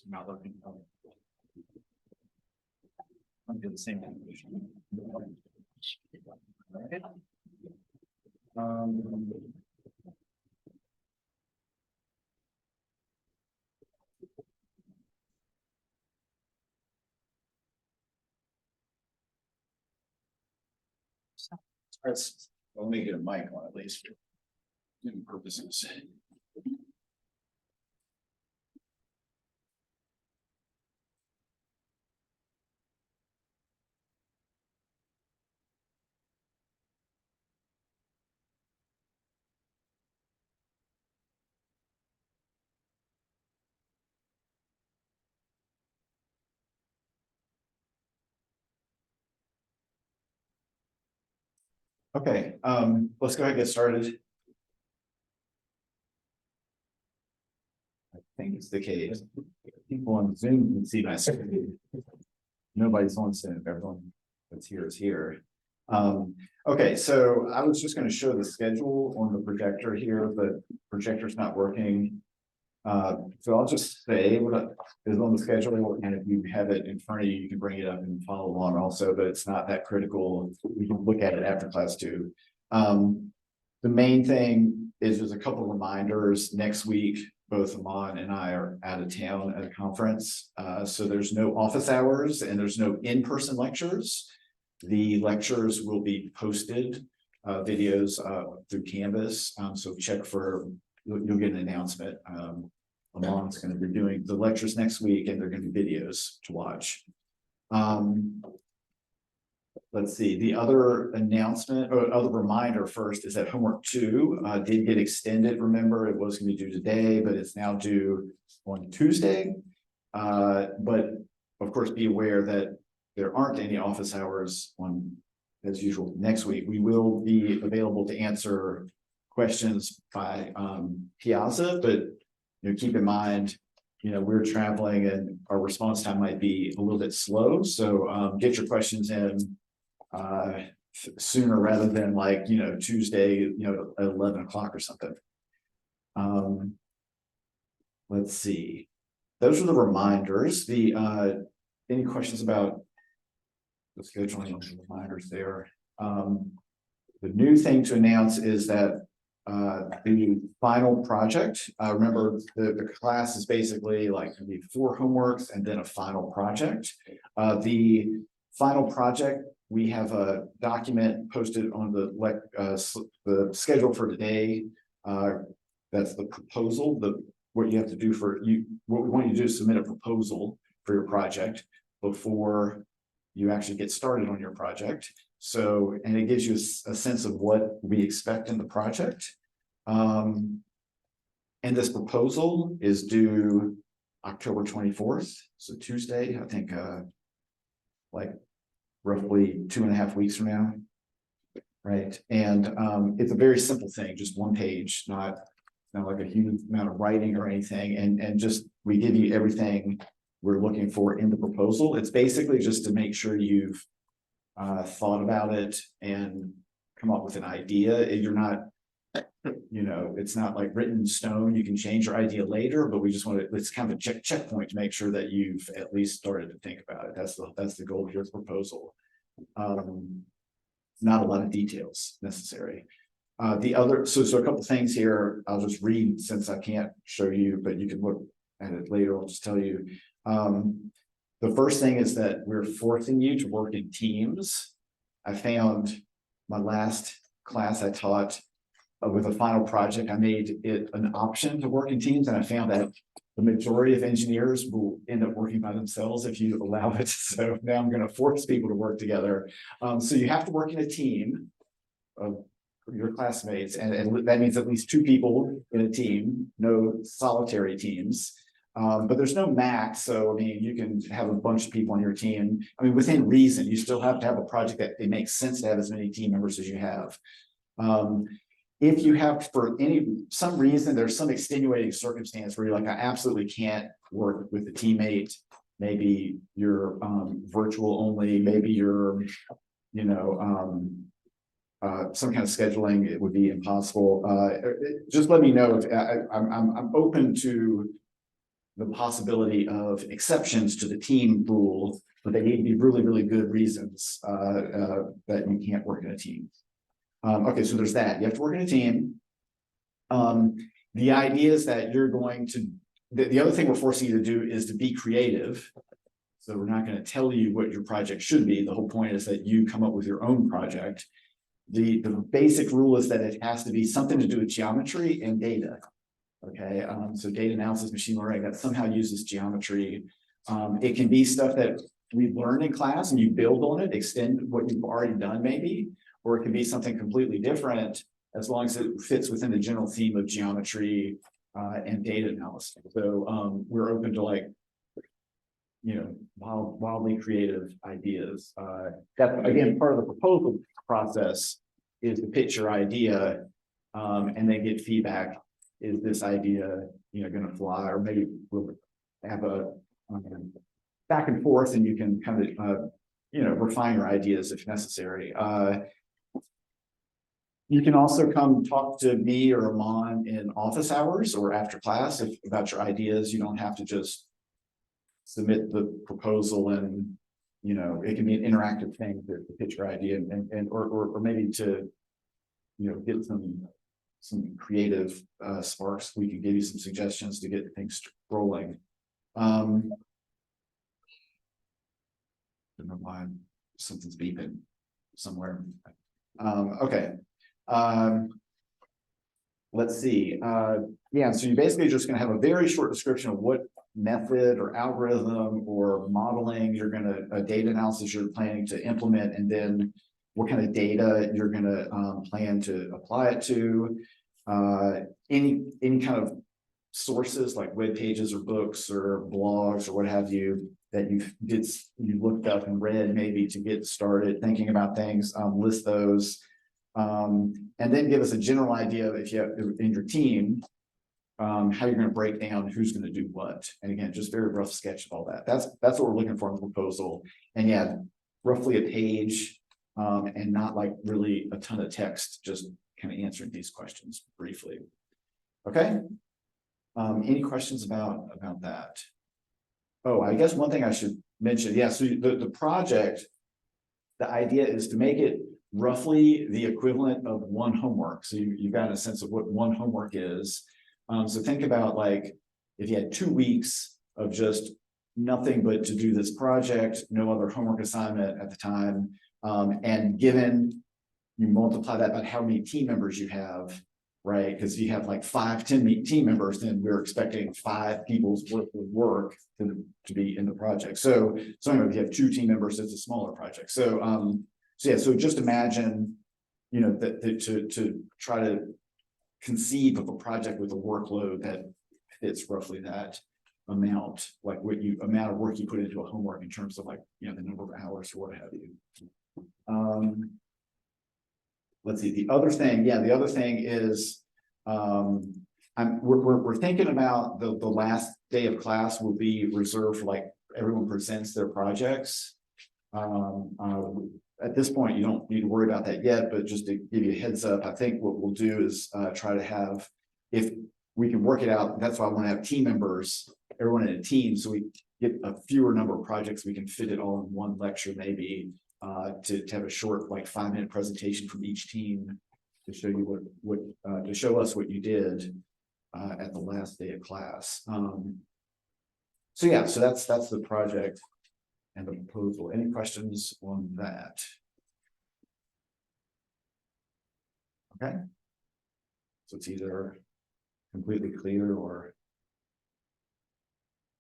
Not looking. I'm doing the same thing. I'll make it a mic on at least for purposes. Okay, let's go ahead and get started. I think it's the case. People on Zoom can see my screen. Nobody's on Zoom. Everyone that's here is here. Okay, so I was just going to show the schedule on the projector here, but projector's not working. So I'll just say what is on the schedule, and if you have it in front of you, you can bring it up and follow along also, but it's not that critical. We can look at it after class too. The main thing is there's a couple of reminders. Next week, both Amon and I are out of town at a conference. So there's no office hours and there's no in-person lectures. The lectures will be posted, videos through Canvas. So check for, you'll get an announcement. Amon's going to be doing the lectures next week and they're going to be videos to watch. Let's see, the other announcement or other reminder first is that homework 2 did get extended. Remember, it was going to be due today, but it's now due on Tuesday. But of course, be aware that there aren't any office hours on as usual next week. We will be available to answer questions by Piazza, but keep in mind, we're traveling and our response time might be a little bit slow. So get your questions in sooner rather than like, Tuesday, at 11 o'clock or something. Let's see. Those are the reminders. Any questions about the scheduling of the reminders there? The new thing to announce is that the final project, remember the class is basically like 4 homeworks and then a final project. The final project, we have a document posted on the schedule for today. That's the proposal, what you have to do what we want you to do is submit a proposal for your project before you actually get started on your project. So, and it gives you a sense of what we expect in the project. And this proposal is due October 24th. So Tuesday, I think, like roughly 2.5 weeks from now. Right. And it's a very simple thing, just 1 page, not like a huge amount of writing or anything. And just, we give you everything we're looking for in the proposal. It's basically just to make sure you've thought about it and come up with an idea. You're not, it's not like written in stone. You can change your idea later, but we just want to, it's kind of a checkpoint to make sure that you've at least started to think about it. That's the goal of your proposal. Not a lot of details necessary. The other, so a couple things here, I'll just read since I can't show you, but you can look at it later. I'll just tell you. The first thing is that we're forcing you to work in teams. I found my last class I taught with a final project, I made it an option to work in teams, and I found that the majority of engineers will end up working by themselves if you allow it. So now I'm going to force people to work together. So you have to work in a team of your classmates, and that means at least 2 people in a team, no solitary teams. But there's no max, so I mean, you can have a bunch of people on your team. I mean, within reason, you still have to have a project that it makes sense to have as many team members as you have. If you have, for some reason, there's some extenuating circumstance where you're like, I absolutely can't work with a teammate. Maybe you're virtual only, maybe you're, some kind of scheduling, it would be impossible. Just let me know if I'm open to the possibility of exceptions to the team rule, but they need to be really, really good reasons that you can't work in a team. Okay, so there's that. You have to work in a team. The idea is that you're going to, the other thing we're forcing you to do is to be creative. So we're not going to tell you what your project should be. The whole point is that you come up with your own project. The basic rule is that it has to be something to do with geometry and data. Okay, so data analysis, machine learning, that somehow uses geometry. It can be stuff that we learn in class and you build on it, extend what you've already done maybe, or it can be something completely different as long as it fits within the general theme of geometry and data analysis. So we're open to wildly creative ideas. That's again, part of the proposal process is to pitch your idea and then get feedback. Is this idea, going to fly, or maybe we'll have a back and forth, and you can kind of, refine your ideas if necessary. You can also come talk to me or Amon in office hours or after class about your ideas. You don't have to just submit the proposal, and it can be an interactive thing to pitch your idea or maybe to get some creative sparks. We can give you some suggestions to get things rolling. I don't know why something's beeping somewhere. Okay. Let's see. Yeah, so you're basically just going to have a very short description of what method or algorithm or modeling you're going to, data analysis you're planning to implement, and then what kind of data you're going to plan to apply it to. Any kind of sources like web pages or books or blogs or what have you that you looked up and read maybe to get started thinking about things. List those, and then give us a general idea of, if you have in your team, how you're going to break down who's going to do what. And again, just very rough sketch of all that. That's what we're looking for in the proposal. And yeah, roughly a page, and not like really a ton of text, just kind of answering these questions briefly. Okay. Any questions about that? Oh, I guess one thing I should mention. Yeah. So the project, the idea is to make it roughly the equivalent of one homework. So you've got a sense of what one homework is. So think about like if you had 2 weeks of just nothing but to do this project, no other homework assignment at the time, and given you multiply that by how many team members you have, right? Because you have like 10 team members, then we're expecting 5 people's worth of work to be in the project. So anyway, if you have 2 team members, it's a smaller project. So yeah, so just imagine, that to try to conceive of a project with a workload that fits roughly that amount, like amount of work you put into a homework in terms of like, the number of hours or what have you. Let's see, the other thing is, we're thinking about the last day of class will be reserved for like everyone presents their projects. at this point, you don't need to worry about that yet, but just to give you a heads up, I think what we'll do is try to have, if we can work it out, that's why I want to have team members, everyone in a team, so we get a fewer number of projects, we can fit it all in one lecture maybe, to have a short, like 5-minute presentation from each team to show you what to show us what you did at the last day of class. So yeah, so that's the project and the proposal. Any questions on that? Okay. So it's either completely clear or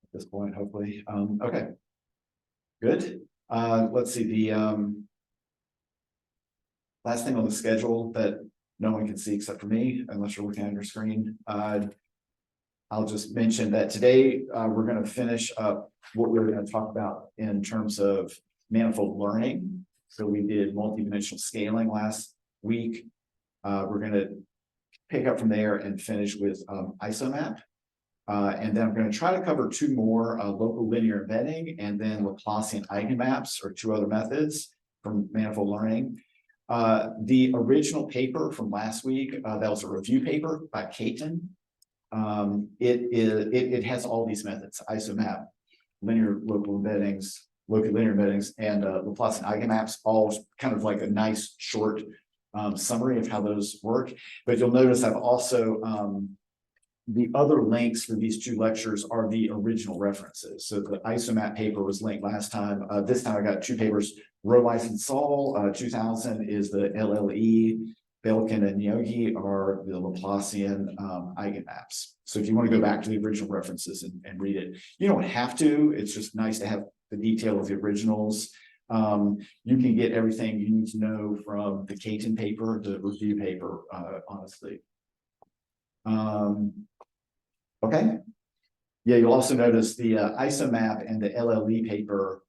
at this point, hopefully. Okay. Good. Let's see, the last thing on the schedule that no one can see except for me, unless you're looking at your screen. I'll just mention that today we're going to finish up what we're going to talk about in terms of manifold learning. So we did multidimensional scaling last week. We're going to pick up from there and finish with isomap. And then I'm going to try to cover 2 more, local linear embedding and then Laplacian eigenmaps, or 2 other methods from manifold learning. The original paper from last week, that was a review paper by Contd. It has all these methods: isomap, linear local embeddings, local linear embeddings, and Laplacian eigenmaps, all kind of like a nice short summary of how those work. But you'll notice I've also the other links for these 2 lectures are the original references. So the isomap paper was linked last time. This time I got 2 papers. Roweis and Saul, 2000 is the LLE. Belkin and Yogi are the Laplacian eigenmaps. So if you want to go back to the original references and read it, you don't have to. It's just nice to have the detail of the originals. You can get everything you need to know from the Contd paper, the review paper, honestly. Okay. Yeah, you'll also notice the isomap and the LLE paper,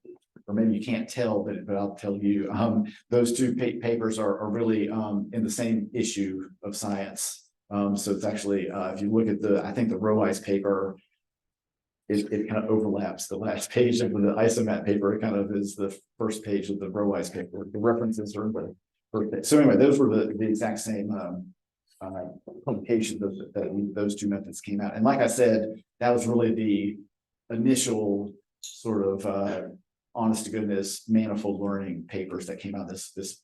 or maybe you can't tell, but I'll tell you, those 2 papers are really in the same issue of Science. So it's actually, if you look at I think the Roweis paper, it kind of overlaps the last page of the isomap paper. It kind of is the first page of the Roweis paper. The references are in the first page. So anyway, those were the exact same publications that those 2 methods came out. And like I said, that was really the initial sort of honest to goodness manifold learning papers that came out this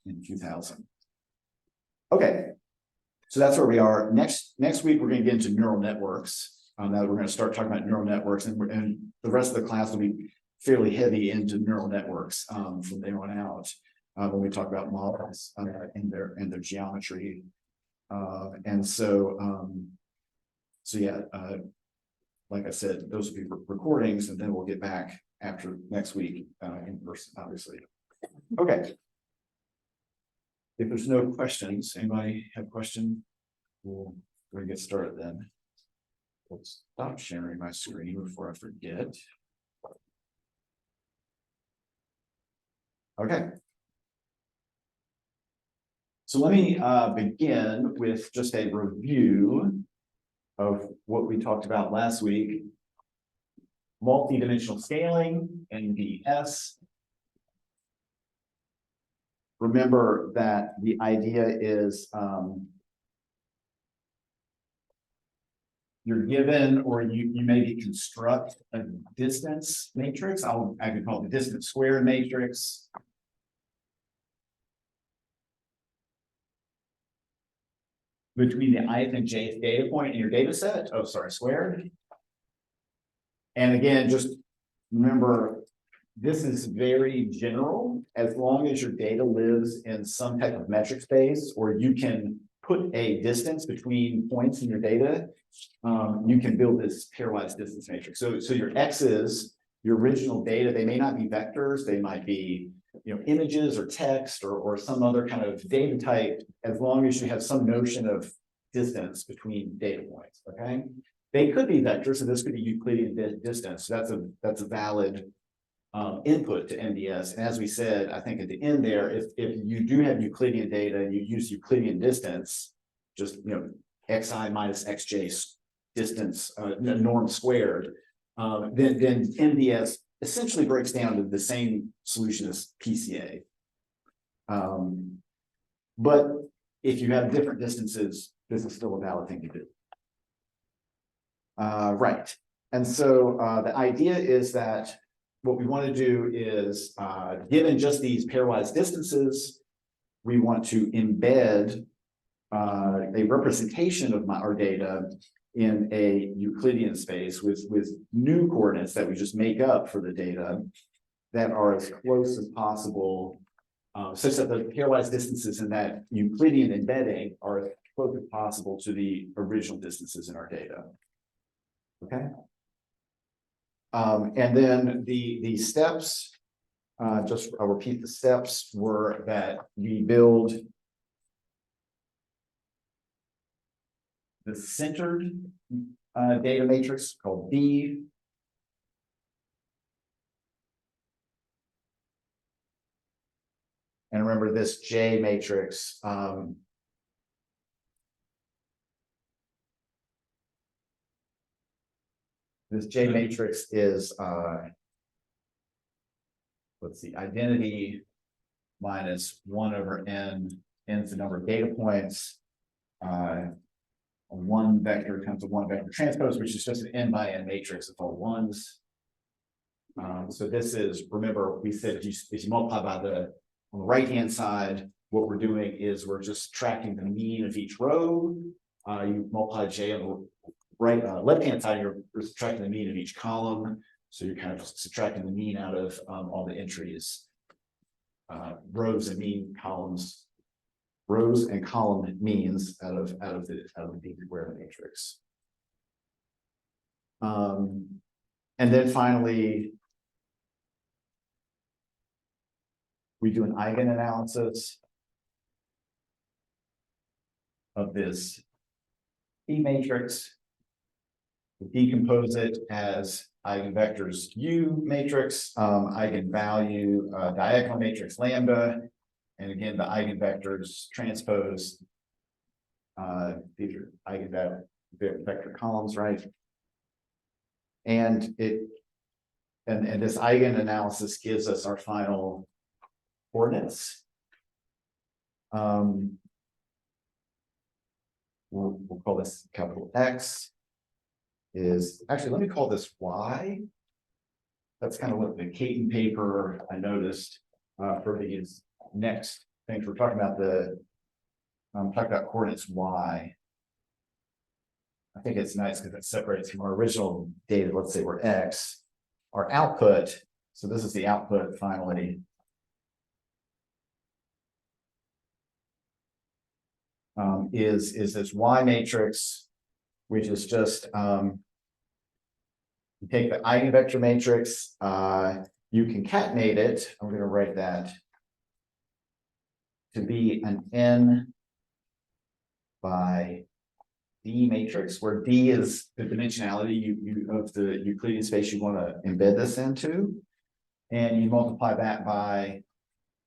in 2000. Okay, so that's where we are. Next week we're going to get into neural networks. Now we're going to start talking about neural networks, and the rest of the class will be fairly heavy into neural networks from there on out when we talk about models and their geometry. And so yeah, like I said, those will be recordings, and then we'll get back after next week in person, obviously. Okay. If there's no questions, anybody have a question? We'll get started then. Let's stop sharing my screen before I forget. Okay. So let me begin with just a review of what we talked about last week. Multi-dimensional scaling, NDS. Remember that the idea is you're given, or you maybe construct a distance matrix. I could call it the distance squared matrix. Between the ith and jth data point in your data set. Oh, sorry, squared. And again, just remember, this is very general. As long as your data lives in some type of metric space, or you can put a distance between points in your data, you can build this pairwise distance matrix. So your x's, your original data, they may not be vectors, they might be images or text or some other kind of data type, as long as you have some notion of distance between data points. Okay, they could be vectors, so this could be Euclidean distance. So that's a valid input to NDS. And as we said, I think at the end there, if you do have Euclidean data and you use Euclidean distance, just xi minus xj distance norm squared, then NDS essentially breaks down to the same solution as PCA. But if you have different distances, this is still a valid thing to do. Right. And so the idea is that what we want to do is, given just these pairwise distances, we want to embed a representation of our data in a Euclidean space with new coordinates that we just make up for the data that are as close as possible, such that the pairwise distances in that Euclidean embedding are as close as possible to the original distances in our data. Okay. And then the steps, I'll repeat the steps, were that we build the centered data matrix called D. And remember this J matrix, this J matrix is, let's see, identity minus 1 over n, n's the number of data points. One vector comes to one vector transpose, which is just an n by n matrix of all ones. So this is, remember, we said if you multiply by on the right-hand side, what we're doing is we're just subtracting the mean of each row. You multiply J on the right, left-hand side, you're subtracting the mean of each column. So you're kind of subtracting the mean out of all the entries, rows and mean columns, rows and column means out of the D squared matrix. And then finally, we do an eigenanalysis of this D matrix. We decompose it as eigenvectors U matrix, eigenvalue diagonal matrix lambda, and again the eigenvectors transpose. These are eigenvector columns, right? And this eigenanalysis gives us our final coordinates. We'll call this capital X. Is actually, let me call this Y. That's kind of what the Caton paper I noticed for these next things. We're talking about talking about coordinates Y. I think it's nice because it separates from our original data. Let's say we're X. Our output, so this is the output finally. Is this Y matrix, which is just you take the eigenvector matrix, you concatenate it. I'm going to write that to be an n by D matrix, where D is the dimensionality of the Euclidean space you want to embed this into, and you multiply that by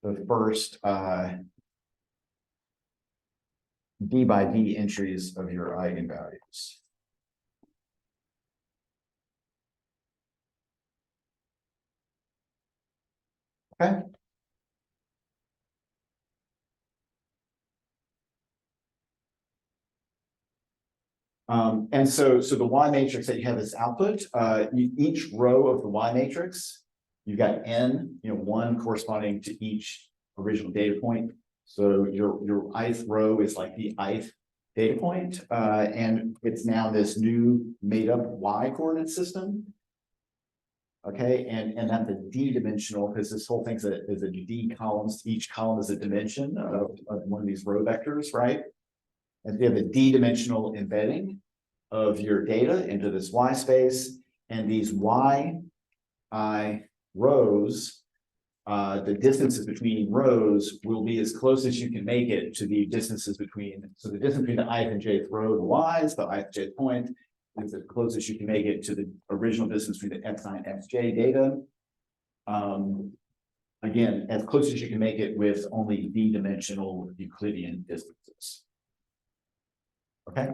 the first D by D entries of your eigenvalues. Okay. And so the Y matrix that you have as output, each row of the Y matrix, you've got n, one corresponding to each original data point. So your ith row is like the ith data point, and it's now this new made up Y coordinate system. Okay, and that's a D-dimensional, because this whole thing is a D columns. Each column is a dimension of one of these row vectors, right? And you have a D-dimensional embedding of your data into this Y space, and these Y rows, the distances between rows will be as close as you can make it to the distances between, so the distance between the ith and jth row, the Y's, the ith jth point, is as close as you can make it to the original distance between the xi and xj data. Again, as close as you can make it with only D-dimensional Euclidean distances. Okay.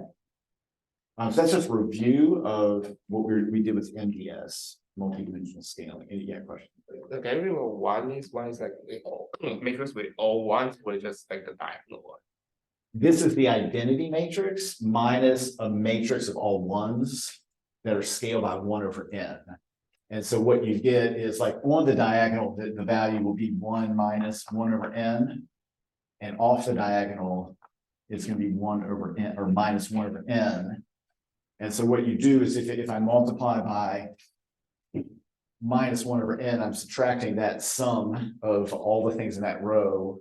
So that's just a review of what we did with MDS, multi-dimensional scaling. Any questions? like every one is like all matrix with all ones, or just like the diagonal one. This is the identity matrix minus a matrix of all ones that are scaled by 1/n. And so what you get is like on the diagonal, the value will be 1 minus 1/n. And off the diagonal, it's going to be 1/n or minus 1/n. And so what you do is if I multiply by minus 1/n, I'm subtracting that sum of all the things in that row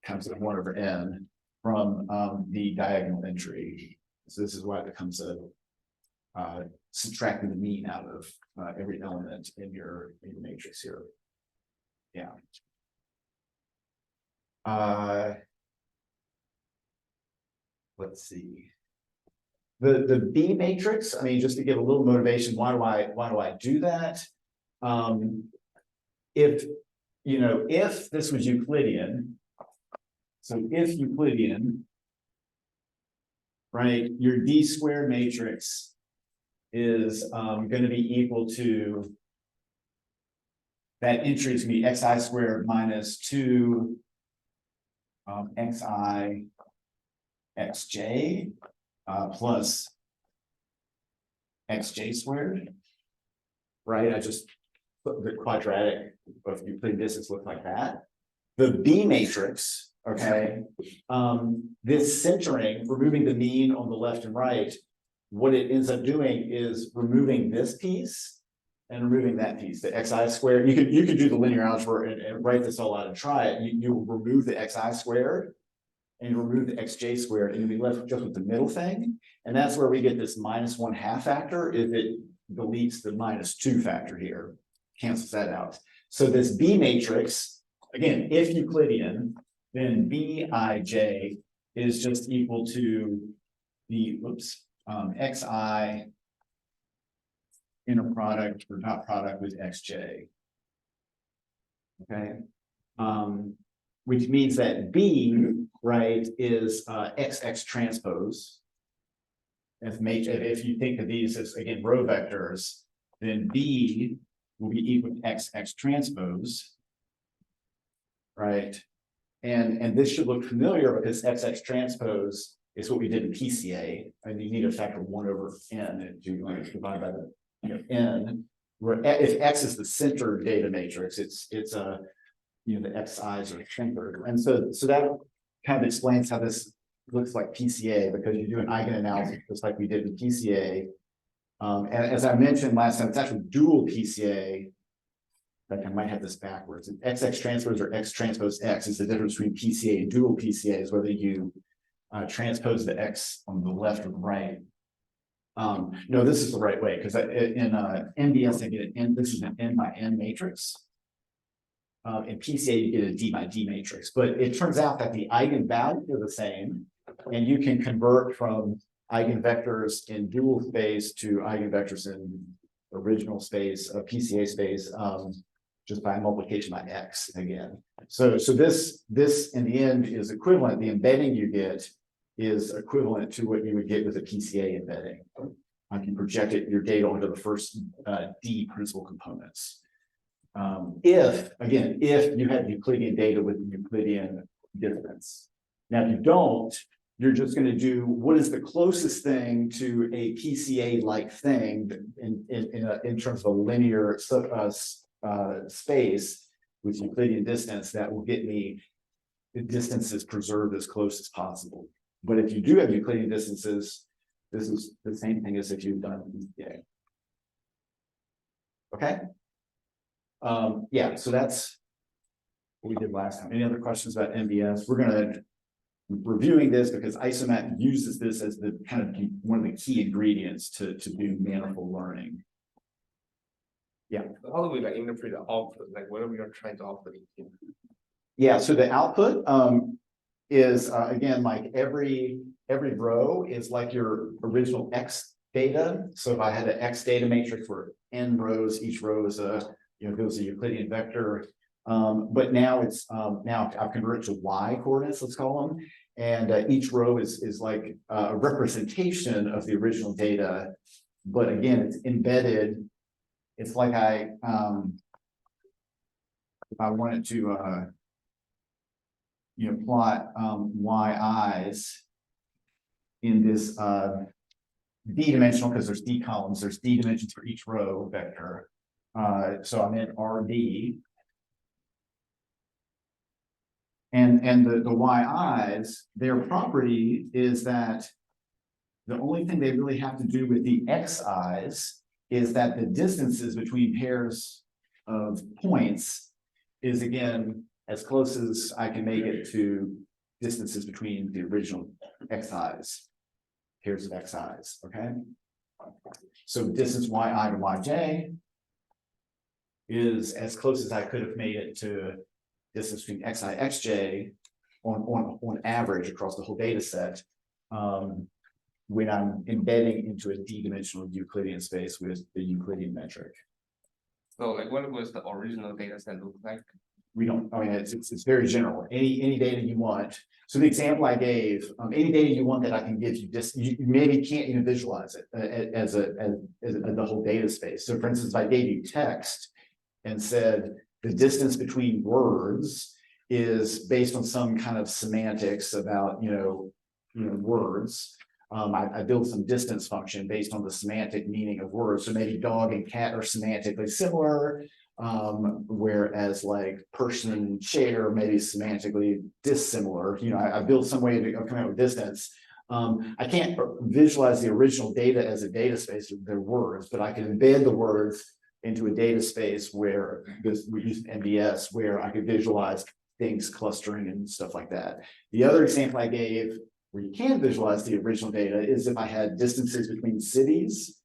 times 1/n from the diagonal entry. So this is why it becomes a subtracting the mean out of every element in your matrix here. Yeah. Let's see. The B matrix, I mean, just to give a little motivation, why do I do that? If this was Euclidean, so if Euclidean, right, your D squared matrix is going to be equal to, that entry is going to be xi squared minus 2 xi xj plus xj squared, right? I just put the quadratic of Euclidean distance look like that. The B matrix, okay, this centering, removing the mean on the left and right, what it ends up doing is removing this piece and removing that piece, the xi squared. You could do the linear algebra and write this all out and try it. You remove the xi squared and you remove the xj squared, and you'll be left just with the middle thing. And that's where we get this minus 1/2 factor if it deletes the minus 2 factor here, cancels that out. So this B matrix, again, if Euclidean, then Bij is just equal to the xi inner product or dot product with xj. Okay. Which means that B, right, is XX transpose. If you think of these as, again, row vectors, then B will be equal to XX transpose, right? And this should look familiar because XX transpose is what we did in PCA, and you need to factor 1/n if you divide by the n. Where if X is the center data matrix, it's a the xi's are centered, and so that kind of explains how this looks like PCA, because you do an eigenanalysis just like we did in PCA. And as I mentioned last time, it's actually dual PCA. Like I might have this backwards. XX transpose or X transpose X is the difference between PCA and dual PCA, is whether you transpose the X on the left or the right. No, this is the right way, because in NBS I get an N. This is an N by N matrix. In PCA you get a D by D matrix, but it turns out that the eigenvalues are the same, and you can convert from eigenvectors in dual space to eigenvectors in original space, PCA space, just by multiplication by X again. So this in the end is equivalent. The embedding you get is equivalent to what you would get with a PCA embedding. I can project your data onto the first D principal components. If you have Euclidean data with Euclidean distance. Now, if you don't, you're just going to do what is the closest thing to a PCA-like thing in terms of a linear space with Euclidean distance that will get me the distances preserved as close as possible. But if you do have Euclidean distances, this is the same thing as if you've done PCA. Okay. Yeah, so that's what we did last time. Any other questions about MBS? We're going to reviewing this because Isomat uses this as the kind of one of the key ingredients to do manifold learning. Yeah. How do we like interpret the output? Like what are we trying to output in? Yeah, so the output is again like every row is like your original X data. So if I had an X data matrix for n rows, each row is goes a Euclidean vector. But now it's now I've converted to Y coordinates, let's call them, and each row is like a representation of the original data, but again it's embedded. It's like if I wanted to, plot yi's in this d-dimensional, because there's d columns, there's d dimensions for each row vector. So I'm in RD. And the yi's, their property is that the only thing they really have to do with the xi's is that the distances between pairs of points is, again, as close as I can make it to distances between the original xi's, pairs of xi's, okay? So distance yi to yj is as close as I could have made it to distance between xi, xj on average across the whole data set, when I'm embedding into a d-dimensional Euclidean space with the Euclidean metric. So like what was the original data set look like? We don't, I mean, it's very general. Any data you want. So the example I gave, any data you want that I can give you, just you maybe can't even visualize it as the whole data space. So for instance, if I gave you text and said the distance between words is based on some kind of semantics about words. I build some distance function based on the semantic meaning of words. So maybe dog and cat are semantically similar, whereas like person and chair may be semantically dissimilar. I build some way to come out with distance. I can't visualize the original data as a data space of their words, but I can embed the words into a data space where we use MDS, where I could visualize things clustering and stuff like that. The other example I gave where you can visualize the original data is if I had distances between cities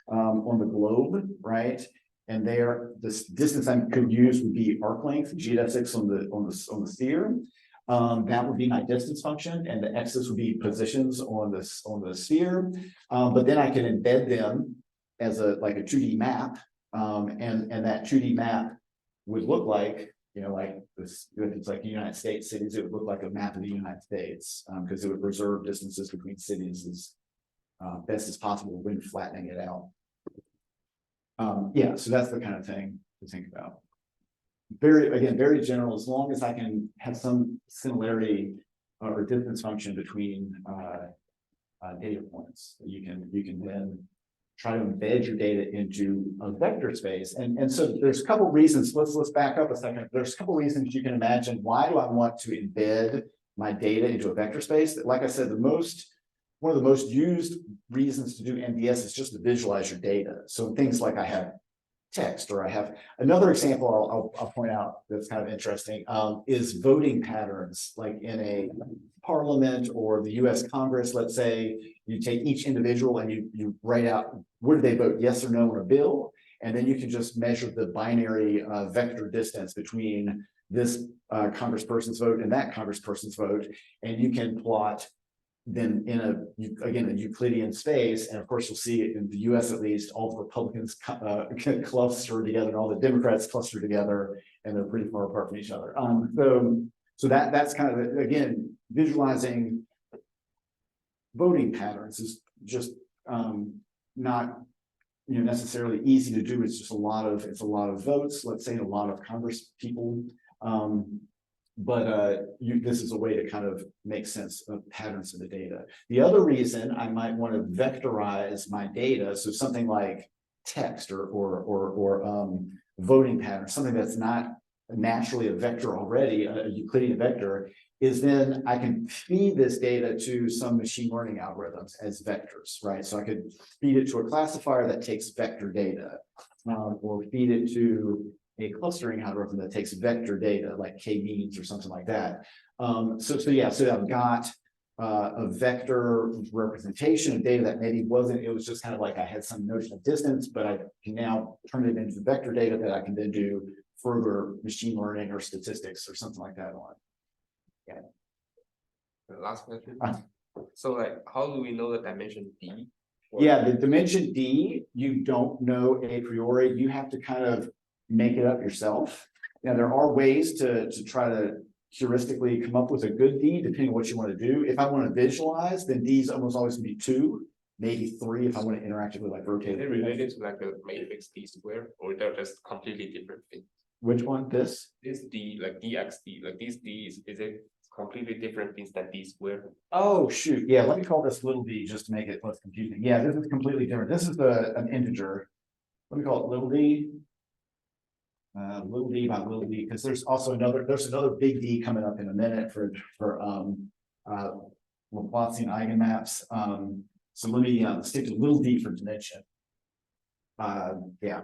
on the globe, right? And there, this distance I could use would be arc length, geodesics on the sphere. That would be my distance function, and the x's would be positions on the sphere. But then I can embed them as a 2D map, and that 2D map would look like, like this, if it's like the United States cities, it would look like a map of the United States, because it would preserve distances between cities as best as possible when flattening it out. Yeah, so that's the kind of thing to think about. Very general, as long as I can have some similarity or distance function between data points, you can then try to embed your data into a vector space. And so there's a couple reasons. Let's back up a second. There's a couple reasons you can imagine. Why do I want to embed my data into a vector space? Like I said, one of the most used reasons to do MDS is just to visualize your data. So things like I have text, or I have another example I'll point out that's kind of interesting, is voting patterns, like in a parliament or the US Congress. Let's say you take each individual and you write out, would they vote yes or no on a bill? And then you can just measure the binary vector distance between this congressperson's vote and that congressperson's vote. And you can plot them in a Euclidean space. And of course, you'll see it in the US, at least, all the Republicans cluster together and all the Democrats cluster together, and they're pretty far apart from each other. So that's kind of, again, visualizing voting patterns is just not necessarily easy to do. It's just a lot of votes, let's say, a lot of Congress people. But this is a way to kind of make sense of patterns in the data. The other reason I might want to vectorize my data, so something like text or voting pattern, something that's not naturally a vector already, a Euclidean vector, is then I can feed this data to some machine learning algorithms as vectors, right? So I could feed it to a classifier that takes vector data, or feed it to a clustering algorithm that takes vector data like k-means or something like that. So I've got a vector representation of data that maybe wasn't, it was just kind of like I had some notion of distance, but I can now turn it into vector data that I can then do further machine learning or statistics or something like that on. Yeah. The last question. So like, how do we know the dimension D? Yeah, the dimension D, you don't know a priori. You have to kind of make it up yourself. Now, there are ways to try to heuristically come up with a good D, depending on what you want to do. If I want to visualize, then D is almost always going to be 2, maybe 3 if I want to interactively like rotate it. Related to like the matrix D square, or they're just completely different things? Which one? This? This D, like DXD, like this D is it completely different things than D squared? Oh, shoot. Yeah, let me call this little d just to make it less confusing. Yeah, this is completely different. This is an integer. Let me call it little d. Little d by little d, because there's another big D coming up in a minute for Laplacian eigenmaps. So let me stick to little d for dimension. Yeah.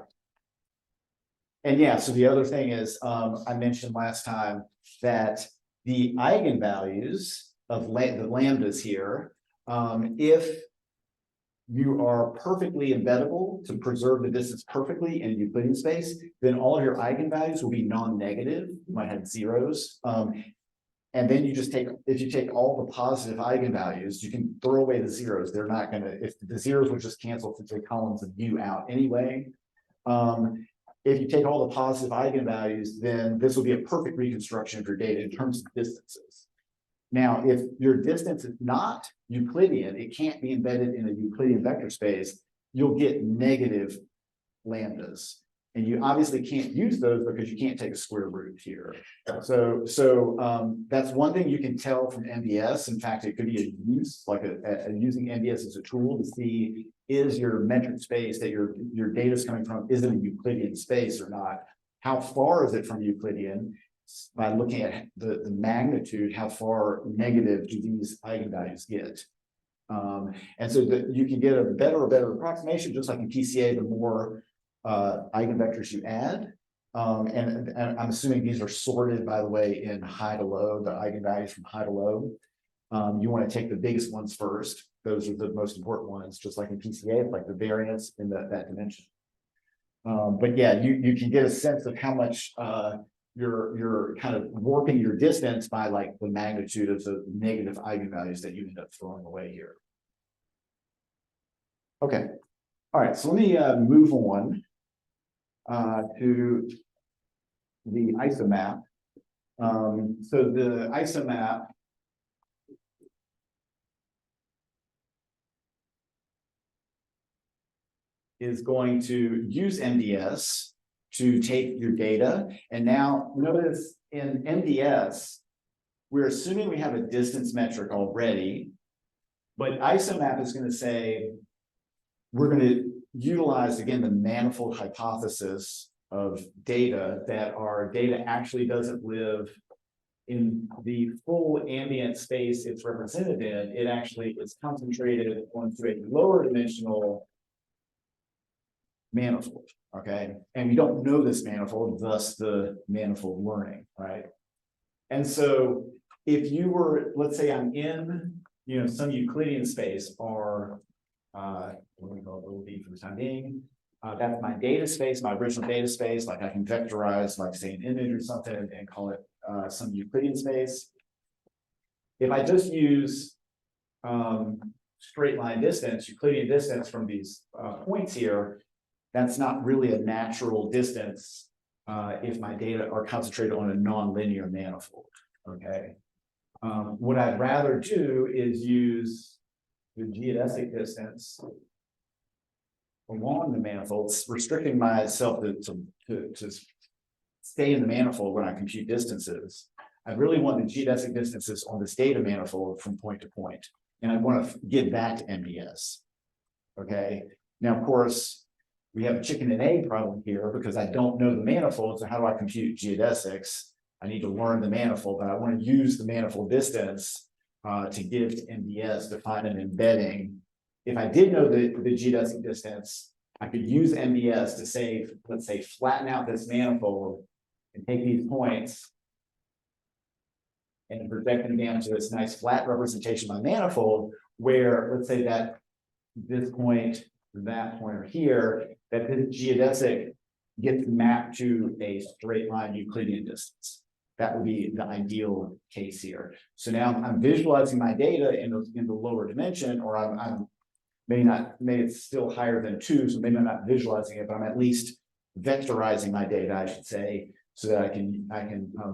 And yeah, so the other thing is, I mentioned last time that the eigenvalues of the lambdas here, if you are perfectly embeddable to preserve the distance perfectly in Euclidean space, then all of your eigenvalues will be non-negative. You might have zeros. And then you just if you take all the positive eigenvalues, you can throw away the zeros. They're not going to, if the zeros will just cancel the columns of U out anyway. If you take all the positive eigenvalues, then this will be a perfect reconstruction of your data in terms of distances. Now, if your distance is not Euclidean, it can't be embedded in a Euclidean vector space, you'll get negative lambdas. And you obviously can't use those because you can't take a square root here. So that's one thing you can tell from MDS. In fact, it could be a use, like using MDS as a tool to see, is your metric space that your data is coming from, is it a Euclidean space or not? How far is it from Euclidean? By looking at the magnitude, how far negative do these eigenvalues get? And so that you can get a better approximation, just like in PCA, the more eigenvectors you add. And I'm assuming these are sorted, by the way, in high to low, the eigenvalues from high to low. You want to take the biggest ones first. Those are the most important ones, just like in PCA, like the variance in that dimension. But yeah, you can get a sense of how much you're kind of warping your distance by like the magnitude of the negative eigenvalues that you end up throwing away here. Okay. All right, so let me move on to the isomap. So the isomap is going to use MDS to take your data. And now notice in MDS, we're assuming we have a distance metric already, but isomap is going to say, we're going to utilize, again, the manifold hypothesis of data, that our data actually doesn't live in the full ambient space it's represented in. It actually is concentrated onto a lower dimensional manifold, okay? And we don't know this manifold, thus the manifold learning, right? And so if you were, let's say I'm in, some Euclidean space, or what do we call it, little d for the time being, that's my data space, my original data space, like I can vectorize, like say an image or something, and call it some Euclidean space. If I just use straight line distance, Euclidean distance from these points here, that's not really a natural distance if my data are concentrated on a nonlinear manifold, okay? What I'd rather do is use the geodesic distance along the manifolds, restricting myself to stay in the manifold when I compute distances. I really want the geodesic distances on this data manifold from point to point, and I want to give that to MDS, okay? Now, of course, we have a chicken and egg problem here because I don't know the manifold. So how do I compute geodesics? I need to learn the manifold, but I want to use the manifold distance to give to MDS to find an embedding. If I did know the geodesic distance, I could use MDS to say, let's say, flatten out this manifold and take these points and project them down to this nice flat representation of my manifold, where let's say that this point, that point here, that this geodesic gets mapped to a straight line Euclidean distance. That would be the ideal case here. So now I'm visualizing my data in the lower dimension, or I'm maybe it's still higher than 2, so maybe I'm not visualizing it, but I'm at least vectorizing my data, I should say, so that I can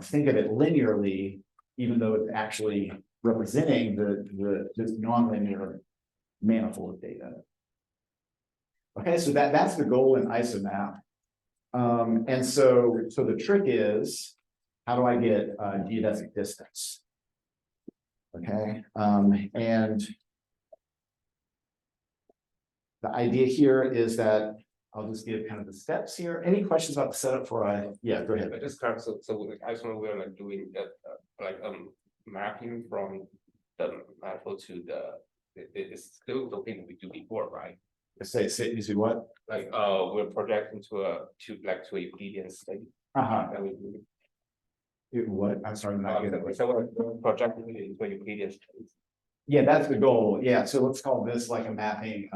think of it linearly, even though it's actually representing this nonlinear manifold of data. Okay, so that's the goal in isomap. And so the trick is, how do I get geodesic distance? Okay, and the idea here is that I'll just give kind of the steps here. Any questions about the setup for yeah, go ahead. I just kind of, so like, I just want we're like doing that, mapping from the manifold to it's still the thing we do before, right? Say you see what? Like, we're projecting to a Euclidean state. That we do. What? I'm sorry, I'm not getting it. So we're projecting it into a Euclidean state. Yeah, that's the goal. Yeah, so let's call this like a mapping.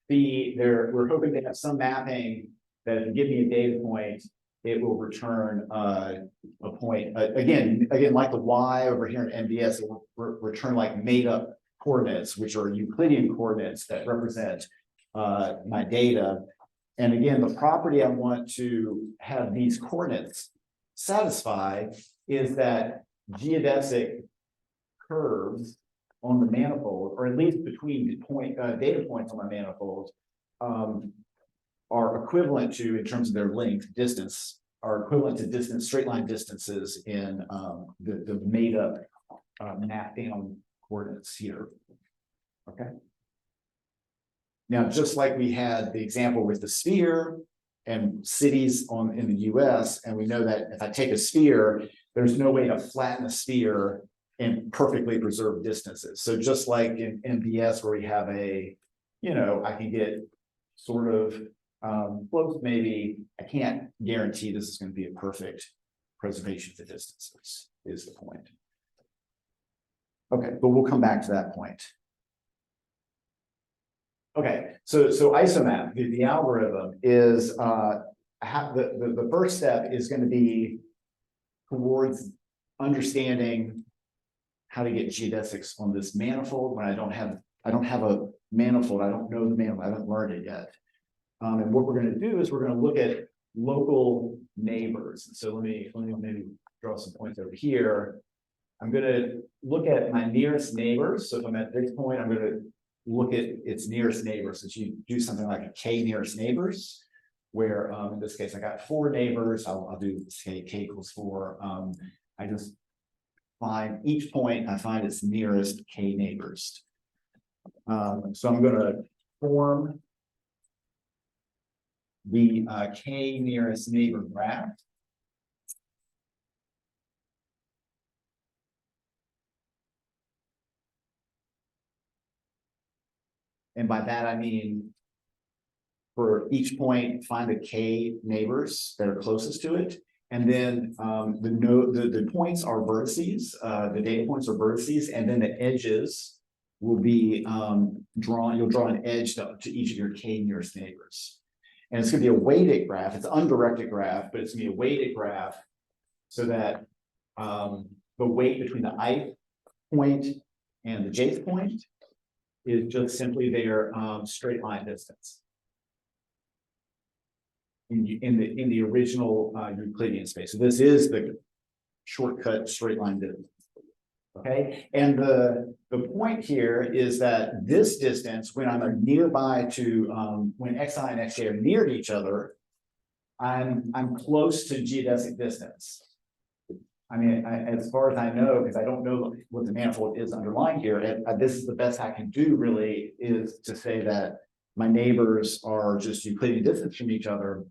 We're hoping to have some mapping that if you give me a data point, it will return a point. Again, like the Y over here in MDS, it will return like made up coordinates, which are Euclidean coordinates that represent my data. And again, the property I want to have these coordinates satisfy is that geodesic curves on the manifold, or at least between the data points on my manifold, are equivalent to, in terms of their length, distance, are equivalent to distance, straight line distances in the made up mapped down coordinates here. Okay. Now, just like we had the example with the sphere and cities in the US, and we know that if I take a sphere, there's no way to flatten a sphere and perfectly preserve distances. So just like in MBS, where we have I can get sort of close, maybe. I can't guarantee this is going to be a perfect preservation of the distances, is the point. Okay, but we'll come back to that point. Okay, so isomap, the algorithm is the first step is going to be towards understanding how to get geodesics on this manifold when I don't have a manifold. I don't know the manifold. I haven't learned it yet. And what we're going to do is we're going to look at local neighbors. So let me maybe draw some points over here. I'm going to look at my nearest neighbors. So if I'm at this point, I'm going to look at its nearest neighbors. So you do something like a K nearest neighbors, where in this case I got 4 neighbors. I'll do K equals 4. I just find each point, I find its nearest K neighbors. So I'm going to form the K nearest neighbor graph. And by that, I mean, for each point, find the K neighbors that are closest to it. And then the points are vertices, the data points are vertices, and then the edges will be drawn. You'll draw an edge to each of your K nearest neighbors. And it's going to be a weighted graph. It's an undirected graph, but it's going to be a weighted graph so that the weight between the ith point and the jth point is just simply their straight line distance in the original Euclidean space. So this is the shortcut straight line distance. Okay, and the point here is that this distance, when I'm nearby to when xi and xj are near to each other, I'm close to geodesic distance. I mean, as far as I know, because I don't know what the manifold is underlying here, and this is the best I can do really, is to say that my neighbors are just Euclidean distance from each other.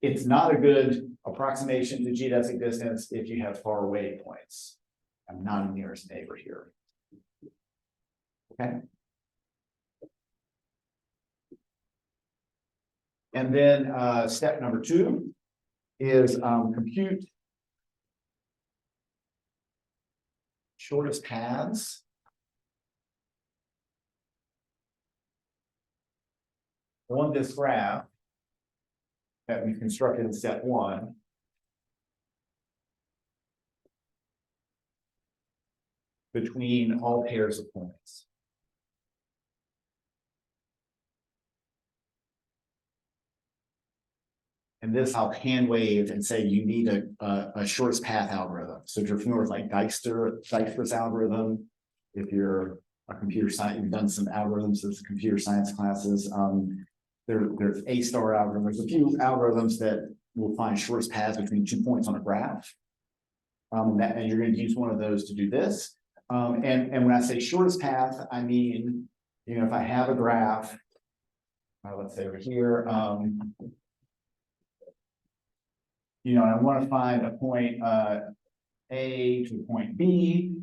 It's not a good approximation to geodesic distance if you have far away points. I'm not a nearest neighbor here. Okay. And then step number 2 is compute shortest paths on this graph that we've constructed in step 1. Between all pairs of points. And this I'll hand wave and say you need a shortest path algorithm. So if you're familiar with like Dijkstra's algorithm, if you're a computer science, you've done some algorithms as computer science classes, there's a star algorithm. There's a few algorithms that will find shortest paths between 2 points on a graph. And you're going to use one of those to do this. And when I say shortest path, I mean, if I have a graph, let's say over here, I want to find a point A to a point B.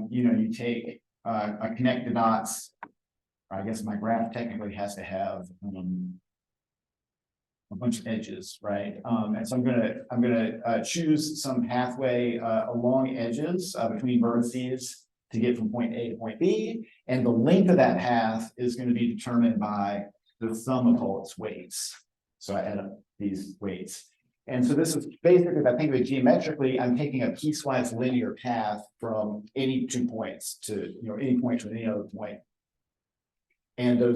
You take a connect the dots. I guess my graph technically has to have a bunch of edges, right? And so I'm gonna choose some pathway along edges between vertices to get from point A to point B, and the length of that path is going to be determined by the sum of all its weights. So I add up these weights, and so this is basically, if I think of it geometrically, I'm taking a piecewise linear path from any 2 points to any point to any other point, and the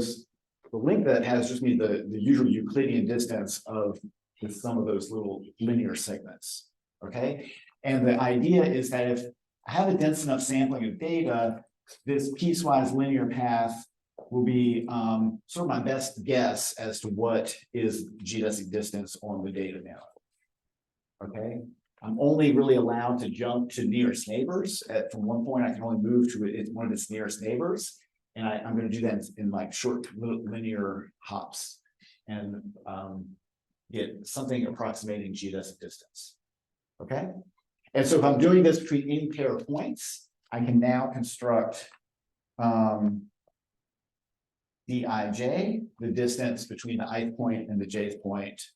length that has just means the usual Euclidean distance of the sum of those little linear segments, okay? And the idea is that if I have a dense enough sampling of data, this piecewise linear path will be sort of my best guess as to what is geodesic distance on the data now, okay? I'm only really allowed to jump to nearest neighbors. From one point, I can only move to one of its nearest neighbors. And I'm going to do that in like short linear hops and get something approximating geodesic distance. Okay. And so if I'm doing this between any pair of points, I can now construct Dij, the distance between the ith point and the jth point,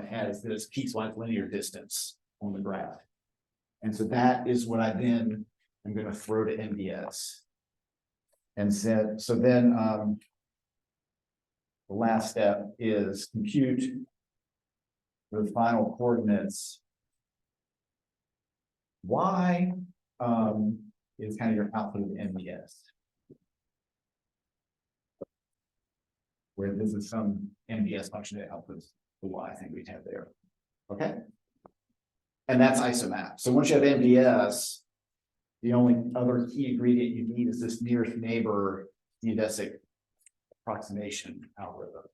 as this piecewise linear distance on the graph. And so that is what I then am going to throw to MDS. And said, so then the last step is compute the final coordinates. Y is kind of your output of the MDS, where this is some MDS function that outputs the Y I think we'd have there. Okay. And that's isomap. So once you have MDS, the only other key ingredient you need is this nearest neighbor geodesic approximation algorithm.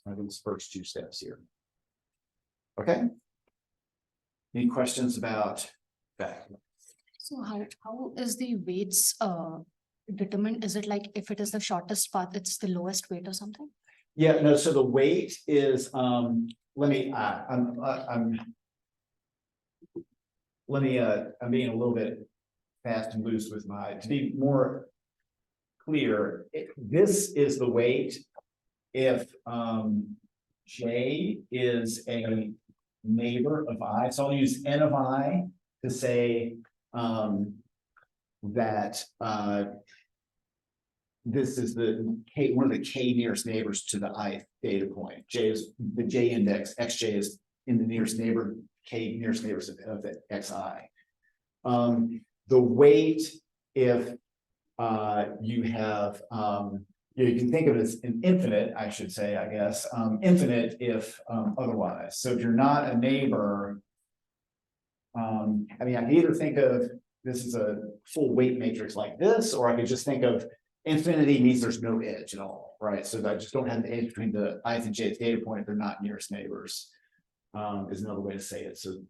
I think it's first 2 steps here. Okay. Any questions about that? So how is the weights determined? Is it like if it is the shortest path, it's the lowest weight or something? Yeah, no, so the weight is I'm being a little bit fast and loose with to be more clear, this is the weight if J is a neighbor of I. So I'll use N of I to say that this is one of the K nearest neighbors to the ith data point. J is the J index, Xj is in the nearest neighbor, K nearest neighbors of the Xi. The weight, if you have, you can think of it as an infinite, I should say, I guess, infinite if otherwise. So if you're not a neighbor, I mean, I can either think of this as a full weight matrix like this, or I could just think of infinity means there's no edge at all, right? So I just don't have the edge between the ith and jth data point if they're not nearest neighbors. Is another way to say it. So,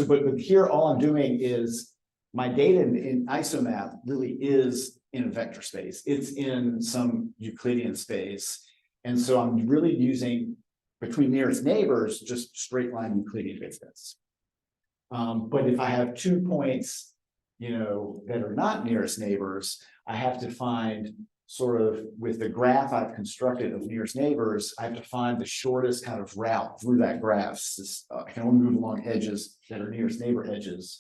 but here all I'm doing is my data in isomap really is in a vector space. It's in some Euclidean space, and so I'm really using between nearest neighbors just straight line Euclidean distance. But if I have 2 points, that are not nearest neighbors, I have to find sort of with the graph I've constructed of nearest neighbors, I have to find the shortest kind of route through that graph. I can only move along edges that are nearest neighbor edges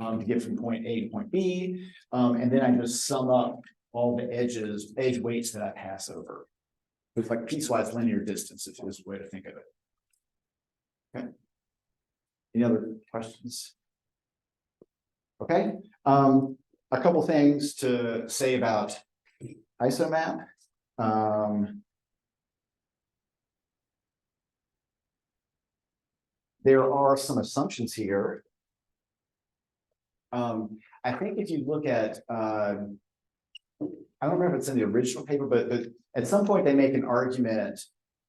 to get from point A to point B. And then I just sum up all the edge weights that I pass over. It's like piecewise linear distance, if there's a way to think of it. Okay. Any other questions? Okay. A couple things to say about isomap. There are some assumptions here. I think if you look at I don't remember if it's in the original paper, but at some point they make an argument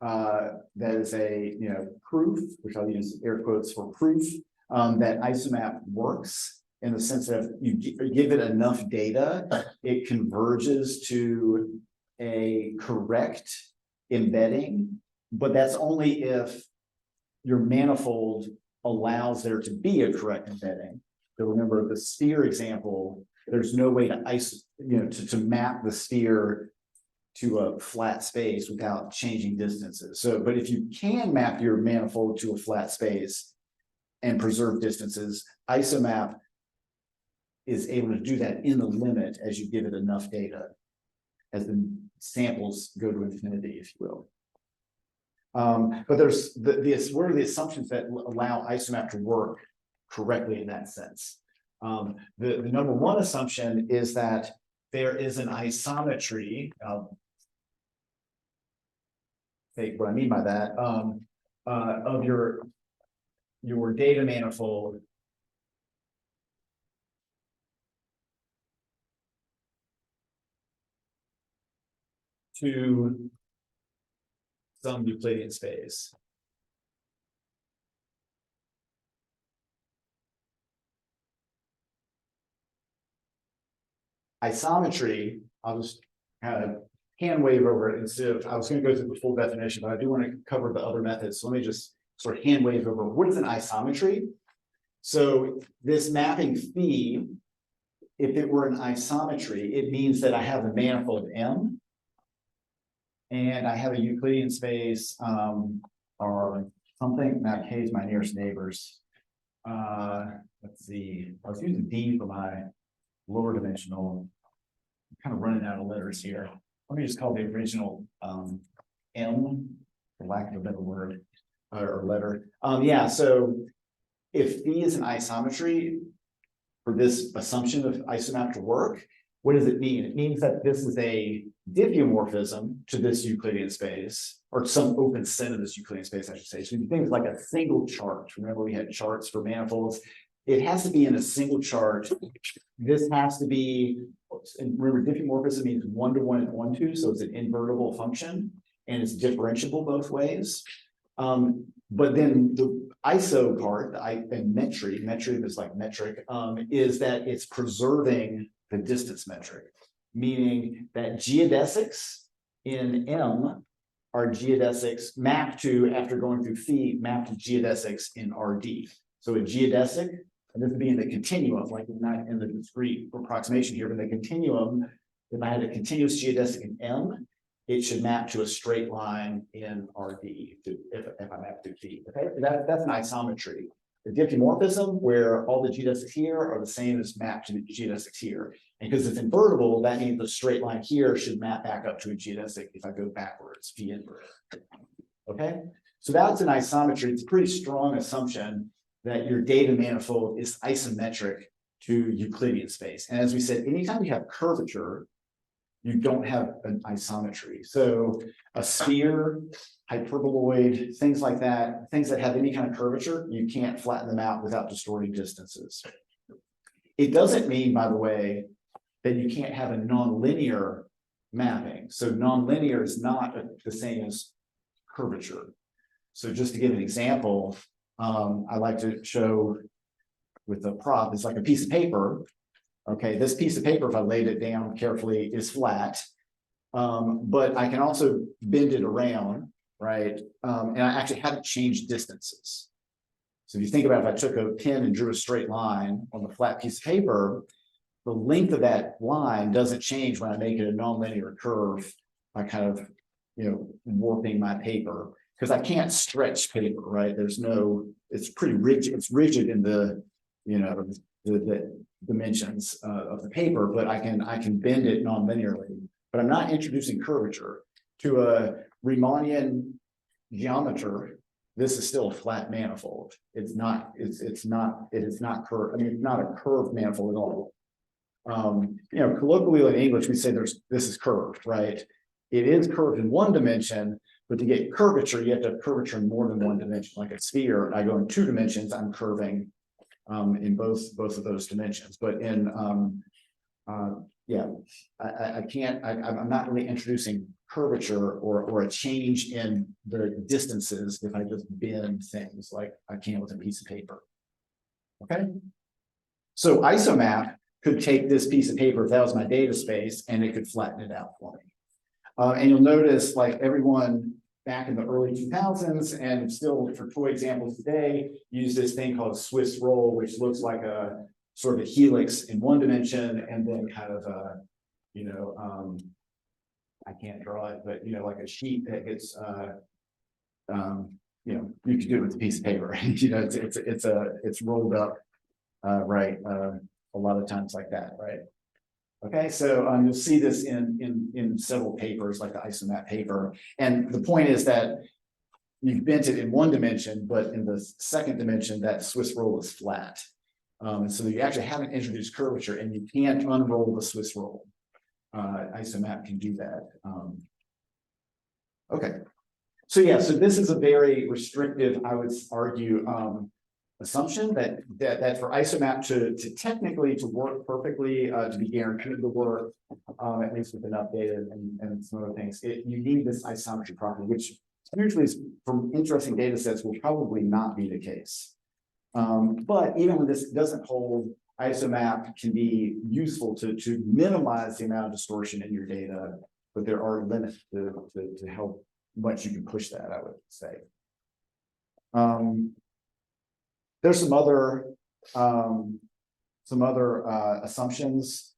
that is a, proof, which I'll use air quotes for proof, that isomap works in the sense that if you give it enough data, it converges to a correct embedding, but that's only if your manifold allows there to be a correct embedding. So remember the sphere example, there's no way to map the sphere to a flat space without changing distances. So, but if you can map your manifold to a flat space and preserve distances, isomap is able to do that in the limit as you give it enough data, as the samples go to infinity, if you will. But there's what are the assumptions that allow isomap to work correctly in that sense? The number one assumption is that there is an isometry. What I mean by that, of your data manifold to some Euclidean space. Isometry, I'll just kind of hand wave over it instead of, I was going to go through the full definition, but I do want to cover the other methods. So let me just sort of hand wave over. What is an isometry? So this mapping phi, if it were an isometry, it means that I have a manifold M and I have a Euclidean space or something. Now K is my nearest neighbors. Let's see, I was using D for my lower dimensional. I'm kind of running out of letters here. Let me just call the original M, for lack of a better word or letter. Yeah, so if phi is an isometry for this assumption of isomap to work, what does it mean? It means that this is a diffeomorphism to this Euclidean space, or some open set of this Euclidean space, I should say. So you think it's like a single chart. Remember, we had charts for manifolds. It has to be in a single chart. This has to be, and remember, diffeomorphism means 1 to 1 and 1 to, so it's an invertible function, and it's differentiable both ways. But then the iso part, and metry is like metric, is that it's preserving the distance metric, meaning that geodesics in M are geodesics mapped to, after going through phi, mapped to geodesics in RD. So a geodesic, and this would be in the continuum, like not in the discrete approximation here, but the continuum, if I had a continuous geodesic in M, it should map to a straight line in RD if I map through phi. Okay, that's an isometry. The diffeomorphism, where all the geodesics here are the same as mapped to the geodesics here. And because it's invertible, that means the straight line here should map back up to a geodesic if I go backwards, phi inverse. Okay, so that's an isometry. It's a pretty strong assumption that your data manifold is isometric to Euclidean space. And as we said, anytime you have curvature, you don't have an isometry. So a sphere, hyperboloid, things like that, things that have any kind of curvature, you can't flatten them out without distorting distances. It doesn't mean, by the way, that you can't have a nonlinear mapping. So nonlinear is not the same as curvature. So just to give an example, I like to show with a prop, it's like a piece of paper. Okay, this piece of paper, if I laid it down carefully, is flat, but I can also bend it around, right? And I actually haven't changed distances. So if you think about if I took a pen and drew a straight line on the flat piece of paper, the length of that line doesn't change when I make it a nonlinear curve by kind of, warping my paper, because I can't stretch paper, right? There's no, it's pretty rigid. It's rigid in the, the dimensions of the paper, but I can bend it non-linearly, but I'm not introducing curvature to a Riemannian geometer. This is still a flat manifold. It's not curved. I mean, it's not a curved manifold at all. Colloquially in English, we say this is curved, right? It is curved in one dimension, but to get curvature, you have to have curvature in more than one dimension. Like a sphere, I go in 2 dimensions, I'm curving in both of those dimensions. But in yeah, I can't, I'm not really introducing curvature or a change in the distances if I just bend things like I can with a piece of paper. Okay. So isomap could take this piece of paper, if that was my data space, and it could flatten it out for me. And you'll notice like everyone back in the early 2000s and still for toy examples today, use this thing called a Swiss roll, which looks like a sort of a helix in one dimension and then kind of a, you know, I can't draw it, but you know, like a sheet that gets, you know, you can do it with a piece of paper. You know, it's rolled up, right, a lot of times like that, right? Okay, so you'll see this in several papers, like the isomap paper, and the point is that you've bent it in one dimension, but in the second dimension, that Swiss roll is flat. And so you actually haven't introduced curvature, and you can't unroll the Swiss roll. Isomap can do that. Okay, so yeah, so this is a very restrictive, I would argue, assumption that for isomap to technically to work perfectly, to be guaranteed to work, at least with enough data and some other things, you need this isometry property, which usually is, from interesting data sets, will probably not be the case. But even when this doesn't hold, isomap can be useful to minimize the amount of distortion in your data, but there are limits to how much you can push that, I would say. There's some other assumptions.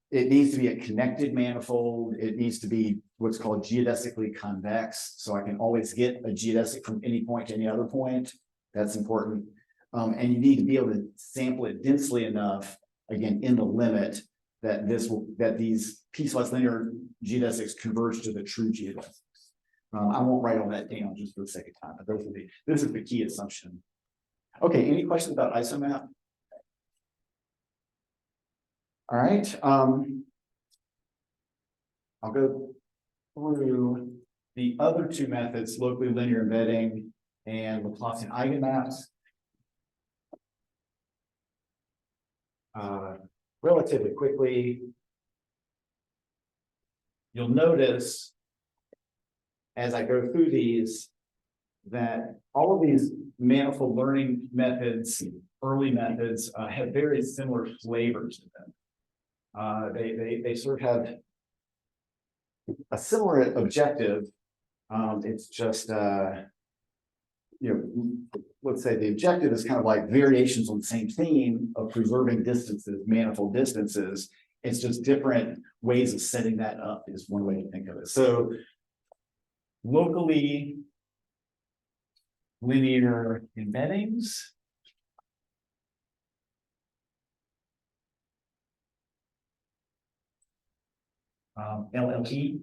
It needs to be a connected manifold. It needs to be what's called geodesically convex. So I can always get a geodesic from any point to any other point. That's important. And you need to be able to sample it densely enough, again, in the limit that these piecewise linear geodesics converge to the true geodesics. I won't write all that down just for the sake of time, but this is the key assumption. Okay, any questions about isomap? All right. I'll go through the other two methods, locally linear embedding and Laplacian eigenmaps. Relatively quickly, you'll notice as I go through these that all of these manifold learning methods, early methods, have very similar flavors to them. They sort of have a similar objective. It's just, you know, let's say the objective is kind of like variations on the same theme of preserving distances, manifold distances. It's just different ways of setting that up is one way to think of it. So locally linear embeddings. LLE.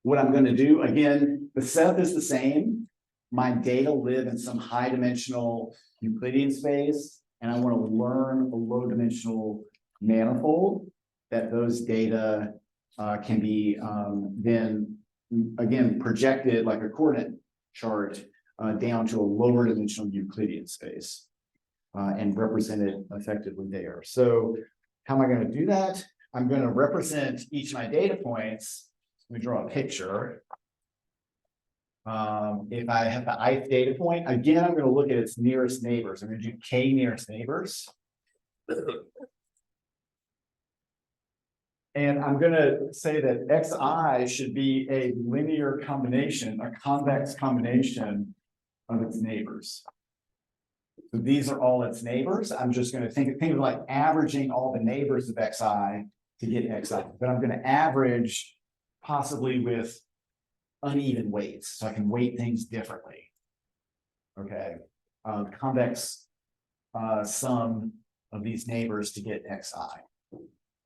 What I'm going to do, again, the setup is the same. My data live in some high dimensional Euclidean space, and I want to learn a low dimensional manifold that those data can be then again projected like a coordinate chart down to a lower dimensional Euclidean space and represented effectively there. So how am I going to do that? I'm going to represent each of my data points. Let me draw a picture. If I have the ith data point, again, I'm going to look at its nearest neighbors. I'm going to do k nearest neighbors. And I'm going to say that xi should be a linear combination, a convex combination of its neighbors. So these are all its neighbors. I'm just going to think of like averaging all the neighbors of xi to get xi. But I'm going to average possibly with uneven weights, so I can weight things differently. Okay, convex sum of these neighbors to get xi.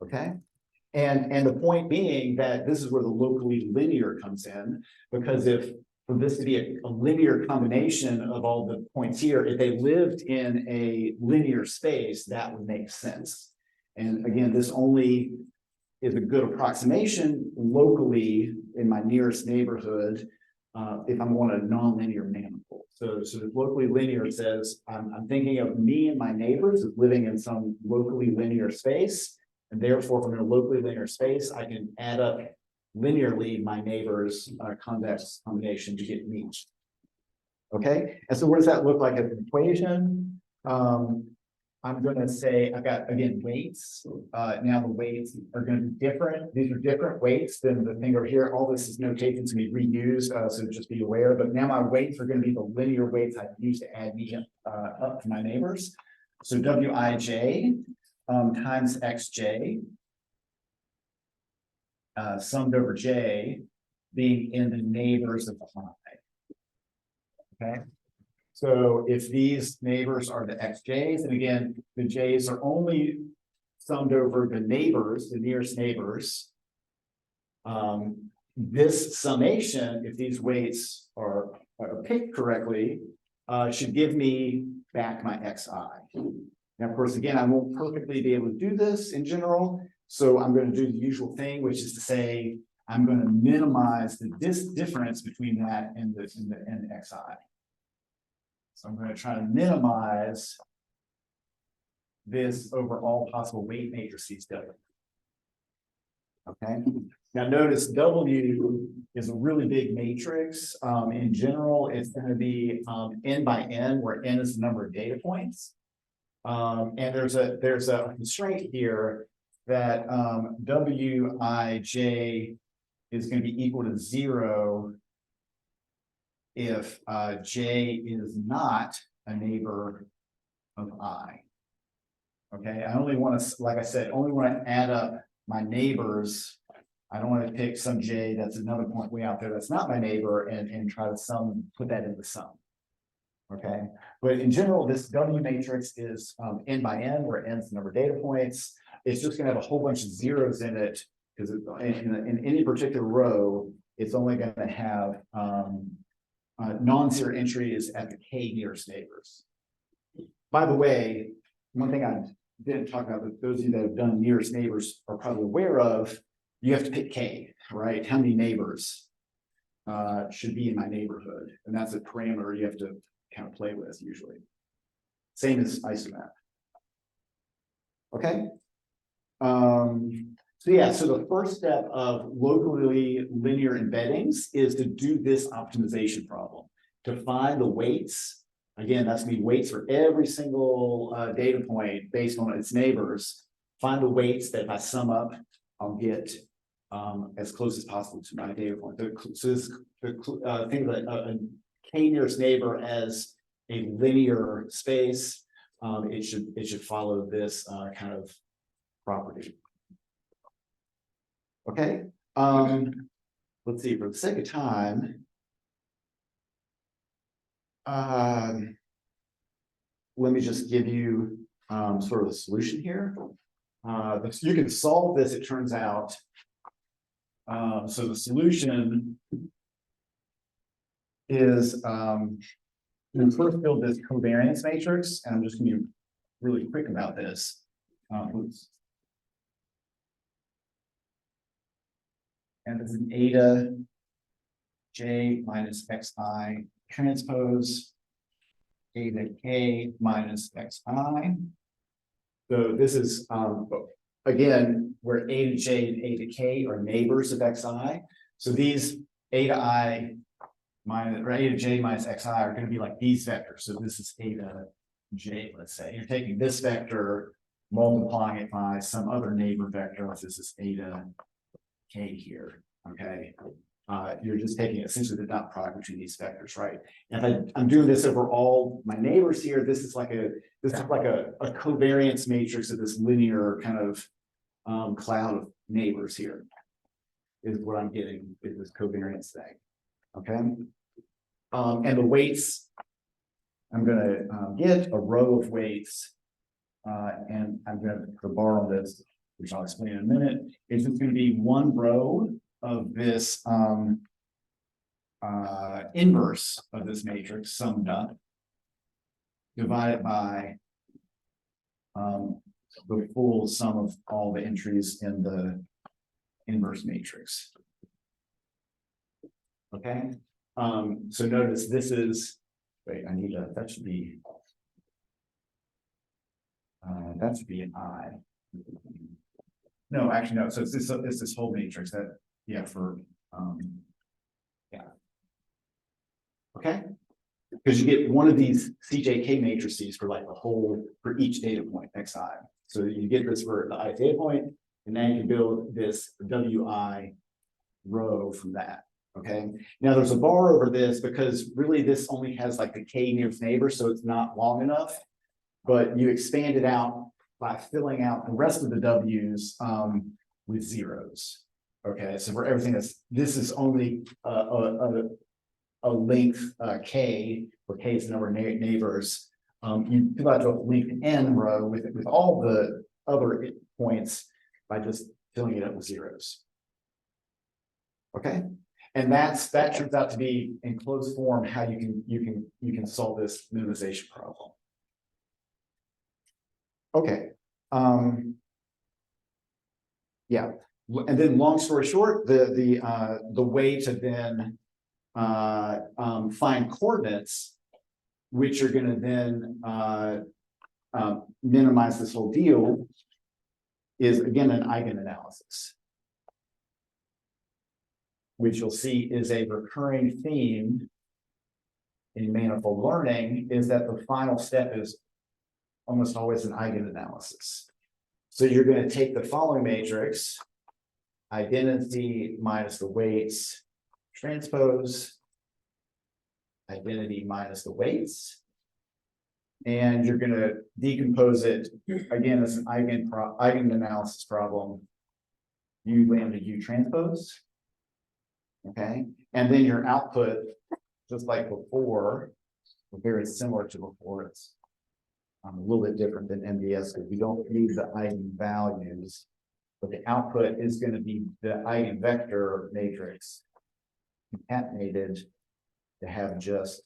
Okay, and the point being that this is where the locally linear comes in, because if for this to be a linear combination of all the points here, if they lived in a linear space, that would make sense. And again, this only is a good approximation locally in my nearest neighborhood if I'm on a nonlinear manifold. So locally linear says, I'm thinking of me and my neighbors as living in some locally linear space. And therefore, from a locally linear space, I can add up linearly my neighbors' convex combination to get me. Okay, and so what does that look like as an equation? I'm going to say I've got, again, weights. Now the weights are going to be different. These are different weights than the thing over here. All this is notation to be reused, so just be aware. But now my weights are going to be the linear weights I use to add me up to my neighbors. So Wij times Xj summed over J being in the neighbors of I. Okay. So if these neighbors are the XJs, and again, the J's are only summed over the neighbors, the nearest neighbors. This summation, if these weights are picked correctly, should give me back my XI. Now, of course, again, I won't perfectly be able to do this in general. So I'm going to do the usual thing, which is to say, I'm going to minimize the difference between that and the XI. So I'm going to try to minimize this over all possible weight matrices W. Okay. Now notice W is a really big matrix. In general, it's going to be n by n, where n is the number of data points. And there's a constraint here that Wij is going to be equal to 0 if J is not a neighbor of I. Okay, I only want to, like I said, only want to add up my neighbors. I don't want to pick some J that's another point way out there that's not my neighbor and try to put that in the sum. Okay, but in general, this W matrix is n by n, where n is the number of data points. It's just going to have a whole bunch of zeros in it, because in any particular row, it's only going to have non-zero entries at the k nearest neighbors. By the way, one thing I didn't talk about, but those of you that have done nearest neighbors are probably aware of, you have to pick k, right? How many neighbors should be in my neighborhood? And that's a parameter you have to kind of play with usually. Same as isomap. Okay. So yeah, so the first step of locally linear embeddings is to do this optimization problem, to find the weights. Again, that's me weights for every single data point based on its neighbors. Find the weights that if I sum up, I'll get as close as possible to my data point. So this, think of a k nearest neighbor as a linear space. It should follow this kind of property. Okay, let's see, for the sake of time, let me just give you sort of a solution here. You can solve this, it turns out. So the solution is we first build this covariance matrix, and I'm just going to be really quick about this. Oops. And it's an eta j minus xi transpose eta k minus xi. So this is again where eta j and eta k are neighbors of xi. So these eta I minus or eta j minus xi are going to be like these vectors. So this is eta j. Let's say you're taking this vector, multiplying it by some other neighbor vector. This is eta k here. Okay, you're just taking essentially the dot product between these vectors, right? And if I'm doing this over all my neighbors here, this is like a covariance matrix of this linear kind of cloud of neighbors here. Is what I'm getting with this covariance thing. Okay, and the weights I'm going to get a row of weights, and I'm going to borrow this, which I'll explain in a minute. It's just going to be one row of this inverse of this matrix summed up, divided by the full sum of all the entries in the inverse matrix. Okay, So notice this is, wait, I need a, that should be. That should be an I. No, actually, no, so it's this whole matrix that, yeah, for, yeah. Okay, because you get one of these CJK matrices for like the whole, for each data point, xi. So you get this for the I data point, and then you can build this WI row from that. Okay, now there's a bar over this because really this only has like the K nearest neighbor, so it's not long enough. But you expand it out by filling out the rest of the W's with zeros. Okay, so for everything this is only a length K, where K is the number of neighbors. You fill out a length N row with all the other points by just filling it up with zeros. Okay, and that turns out to be in closed form how you can solve this minimization problem. Okay. Yeah, and then long story short, the way to then find coordinates, which are going to then minimize this whole deal, is again an eigenanalysis, which you'll see is a recurring theme in manifold learning, is that the final step is almost always an eigenanalysis. So you're going to take the following matrix, identity minus the weights, transpose, identity minus the weights, and you're going to decompose it again as an eigenanalysis problem, U lambda U transpose. Okay, and then your output, just like before, very similar to before, it's a little bit different than MDS because we don't need the eigenvalues, but the output is going to be the eigenvector matrix concatenated to have just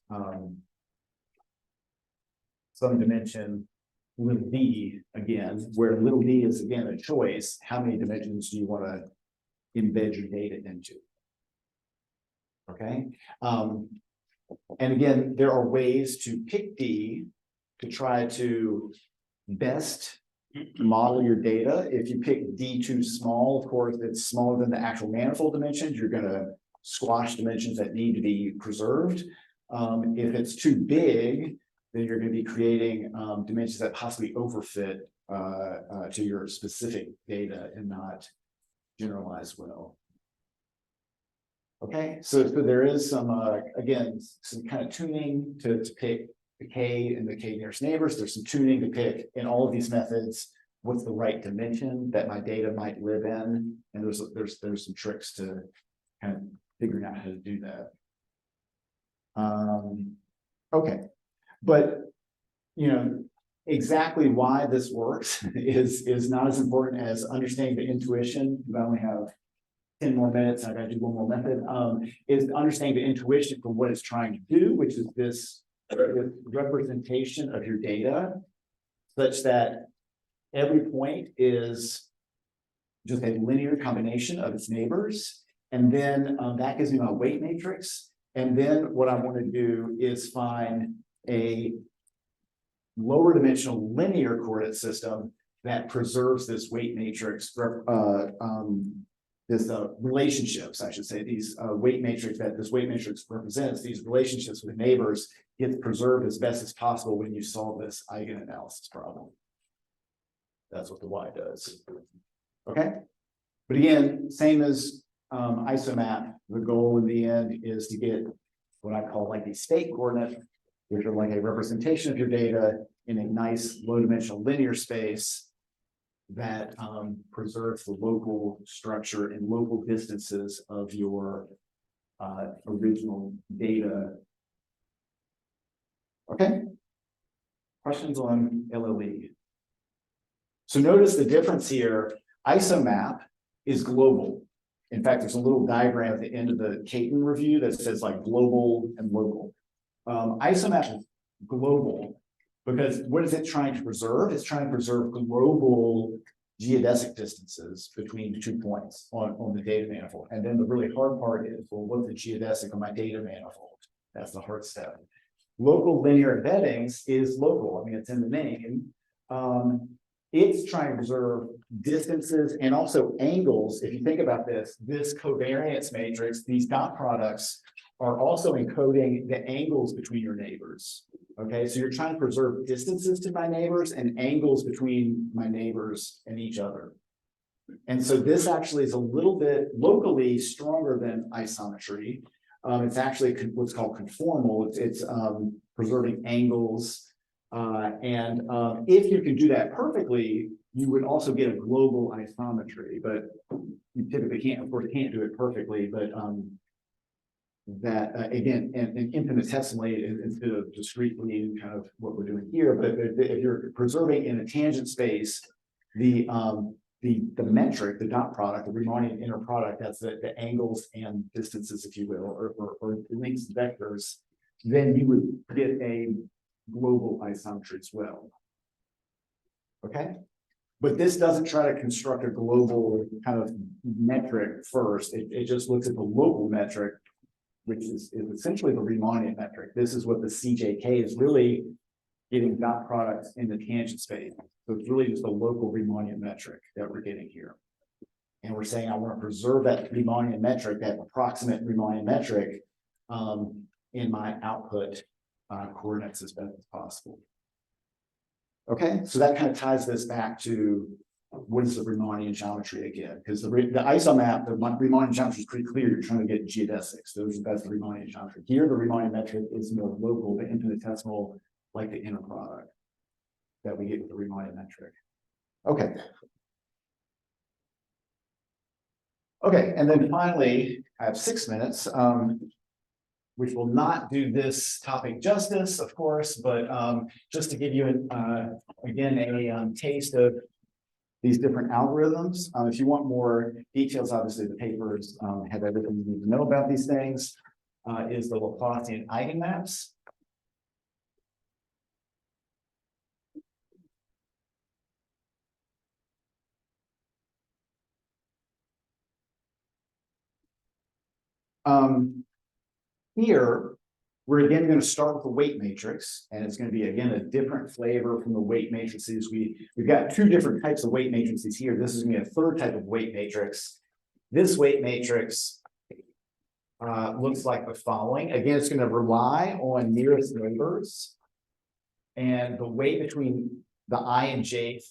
some dimension little d again, where little d is again a choice. How many dimensions do you want to embed your data into? Okay, and again, there are ways to pick d to try to best model your data. If you pick d too small, of course, it's smaller than the actual manifold dimensions. You're going to squash dimensions that need to be preserved. If it's too big, then you're going to be creating dimensions that possibly overfit to your specific data and not generalize well. Okay, so there is some, again, some kind of tuning to pick the K and the K nearest neighbors. There's some tuning to pick in all of these methods what's the right dimension that my data might live in, and there's some tricks to kind of figuring out how to do that. Okay, but you know exactly why this works is not as important as understanding the intuition. I only have 10 more minutes. I got to do one more method. Is understanding the intuition for what it's trying to do, which is this representation of your data, such that every point is just a linear combination of its neighbors, and then that gives me my weight matrix. And then what I want to do is find a lower dimensional linear coordinate system that preserves this weight matrix, relationships, I should say, these weight matrix that this weight matrix represents, these relationships with neighbors get preserved as best as possible when you solve this eigenanalysis problem. That's what the Y does. Okay, but again, same as isomap, the goal in the end is to get what I call like a state coordinate, which are like a representation of your data in a nice low dimensional linear space that preserves the local structure and local distances of your original data. Okay, questions on LLE? So notice the difference here. Isomap is global. In fact, there's a little diagram at the end of the Caton review that says like global and local. Isomap is global because what is it trying to preserve? It's trying to preserve global geodesic distances between 2 points on the data manifold. And then the really hard part is, well, what's the geodesic on my data manifold? That's the hard step. Local linear embeddings is local. I mean, it's in the name. It's trying to preserve distances and also angles. If you think about this covariance matrix, these dot products are also encoding the angles between your neighbors. Okay, so you're trying to preserve distances to my neighbors and angles between my neighbors and each other. And so this actually is a little bit locally stronger than isometry. It's actually what's called conformal. It's preserving angles. And if you can do that perfectly, you would also get a global isometry, but you typically can't, of course, can't do it perfectly, but that again, and infinitesimally instead of discretely, kind of what we're doing here. But if you're preserving in a tangent space, the metric, the dot product, the Riemannian inner product, that's the angles and distances, if you will, or links vectors, then you would get a global isometry as well. Okay, but this doesn't try to construct a global kind of metric first. It just looks at the local metric, which is essentially the Riemannian metric. This is what the CJK is really getting dot products in the tangent space. So it's really just a local Riemannian metric that we're getting here. And we're saying I want to preserve that Riemannian metric, that approximate Riemannian metric in my output coordinates as best as possible. Okay, so that kind of ties this back to what is the Riemannian geometry again? Because the isomap, the Riemannian geometry is pretty clear. You're trying to get geodesics. That's the Riemannian geometry. Here, the Riemannian metric is more local, the infinitesimal, like the inner product that we get with the Riemannian metric. Okay. Okay, and then finally, I have 6 minutes, which will not do this topic justice, of course, but just to give you again a taste of these different algorithms. If you want more details, obviously the papers have everything you need to know about these things. Is the Laplacian eigenmaps. Here, we're again going to start with the weight matrix, and it's going to be again a different flavor from the weight matrices. We've got 2 different types of weight matrices here. This is going to be a 3rd type of weight matrix. This weight matrix looks like the following. Again, it's going to rely on nearest neighbors, and the weight between the I and j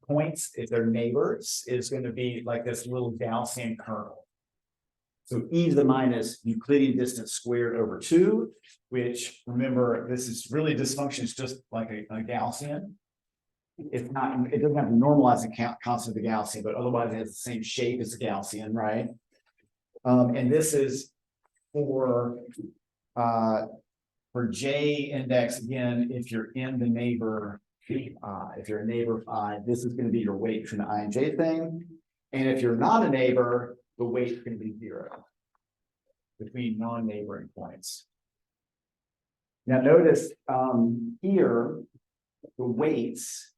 points, if they're neighbors, is going to be like this little Gaussian kernel. So e to the minus Euclidean distance squared over 2, which, remember, this is really, this function is just like a Gaussian. It's not, it doesn't have a normalizing constant of the Gaussian, but otherwise it has the same shape as a Gaussian, right? And this is for J index, again, if you're in the neighbor, if you're a neighbor of I, this is going to be your weight between the I and J thing. And if you're not a neighbor, the weight is going to be 0 between non-neighboring points. Now notice here, the weights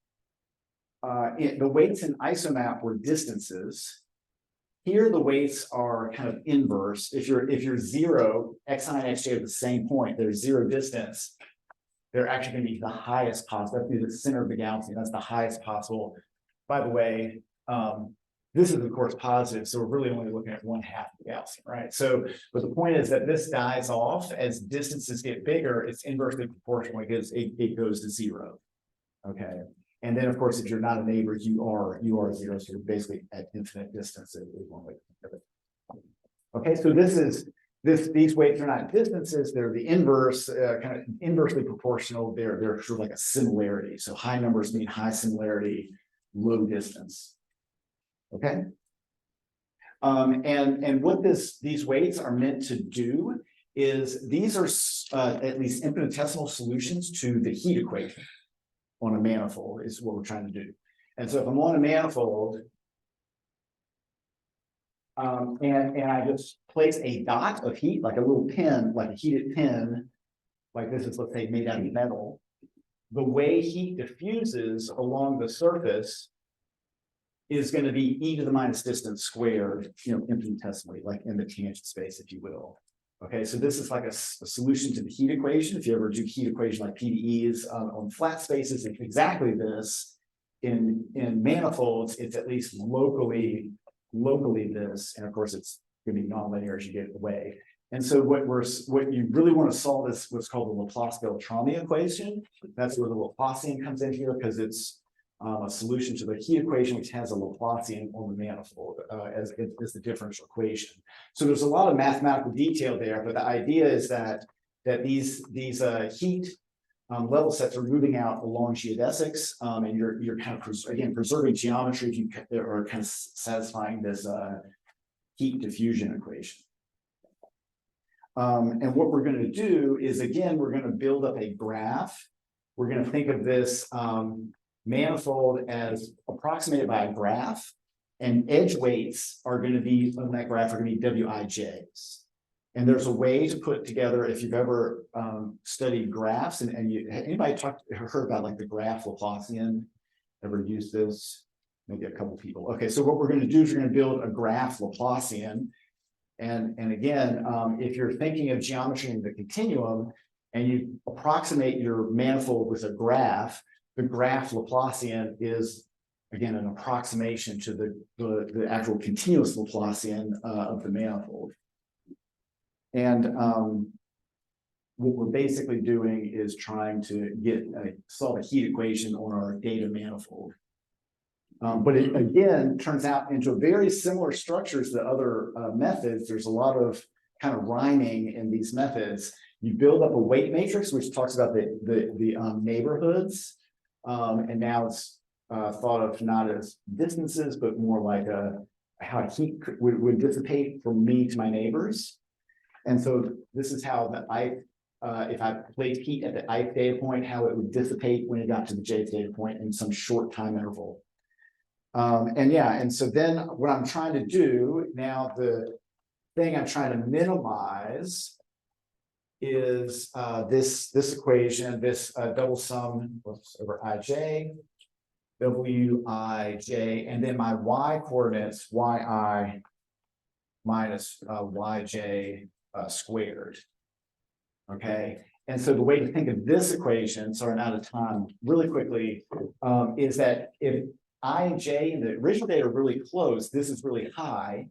in isomap were distances. Here, the weights are kind of inverse. If you're 0, xi and xj are the same point, there's 0 distance. They're actually going to be the highest possible. That's the center of the Gaussian. That's the highest possible. By the way, this is of course positive, so we're really only looking at 1/2 of the Gaussian, right? So, but the point is that this dies off as distances get bigger. It's inversely proportional because it goes to 0. Okay, and then of course, if you're not a neighbor, you are 0. So you're basically at infinite distance. Is one way to think of it. Okay, so these weights are not distances; they're the inverse, kind of inversely proportional. They're sort of like a similarity. So high numbers mean high similarity, low distance. Okay. And what these weights are meant to do is these are at least infinitesimal solutions to the heat equation on a manifold is what we're trying to do. And so if I'm on a manifold and I just place a dot of heat, like a little pin, like a heated pin, like this is, let's say, made out of metal. the way heat diffuses along the surface is going to be e to the minus distance squared, infinitesimally, like in the tangent space, if you will. Okay, so this is like a solution to the heat equation. If you ever do heat equation like PDEs on flat spaces, it's exactly this. In manifolds, it's at least locally this, and of course it's going to be nonlinear as you get away. And so what you really want to solve is what's called the Laplace-Beltrami equation. That's where the Laplacian comes in here, because it's a solution to the heat equation, which has a Laplacian on the manifold as the differential equation. So there's a lot of mathematical detail there, but the idea is that these heat level sets are moving out along geodesics, and you're kind of preserving geometry if you are kind of satisfying this heat diffusion equation. And what we're going to do is, again, we're going to build up a graph. We're going to think of this manifold as approximated by a graph, and edge weights are going to be on that graph are going to be Wij's. And there's a way to put together, if you've ever studied graphs, and anybody heard about like the graph Laplacian, ever used this? Maybe a couple people. Okay, so what we're going to do is we're going to build a graph Laplacian. And again, if you're thinking of geometry in the continuum and you approximate your manifold with a graph, the graph Laplacian is, again, an approximation to the actual continuous Laplacian of the manifold. And what we're basically doing is trying to solve a heat equation on our data manifold. But it, again, turns out into very similar structures to other methods. There's a lot of kind of rhyming in these methods. You build up a weight matrix, which talks about the neighborhoods. And now it's thought of not as distances, but more like how heat would dissipate from me to my neighbors. And so this is how if I placed heat at the ith data point, how it would dissipate when it got to the jth data point in some short time interval. And so then what I'm trying to do now, the thing I'm trying to minimize is this equation, this double sum over ij, wij, and then my y coordinates yi minus yj squared. Okay, and so the way to think of this equation, sorry, I'm out of time, really quickly, is that if I and j in the original data are really close, this is really high,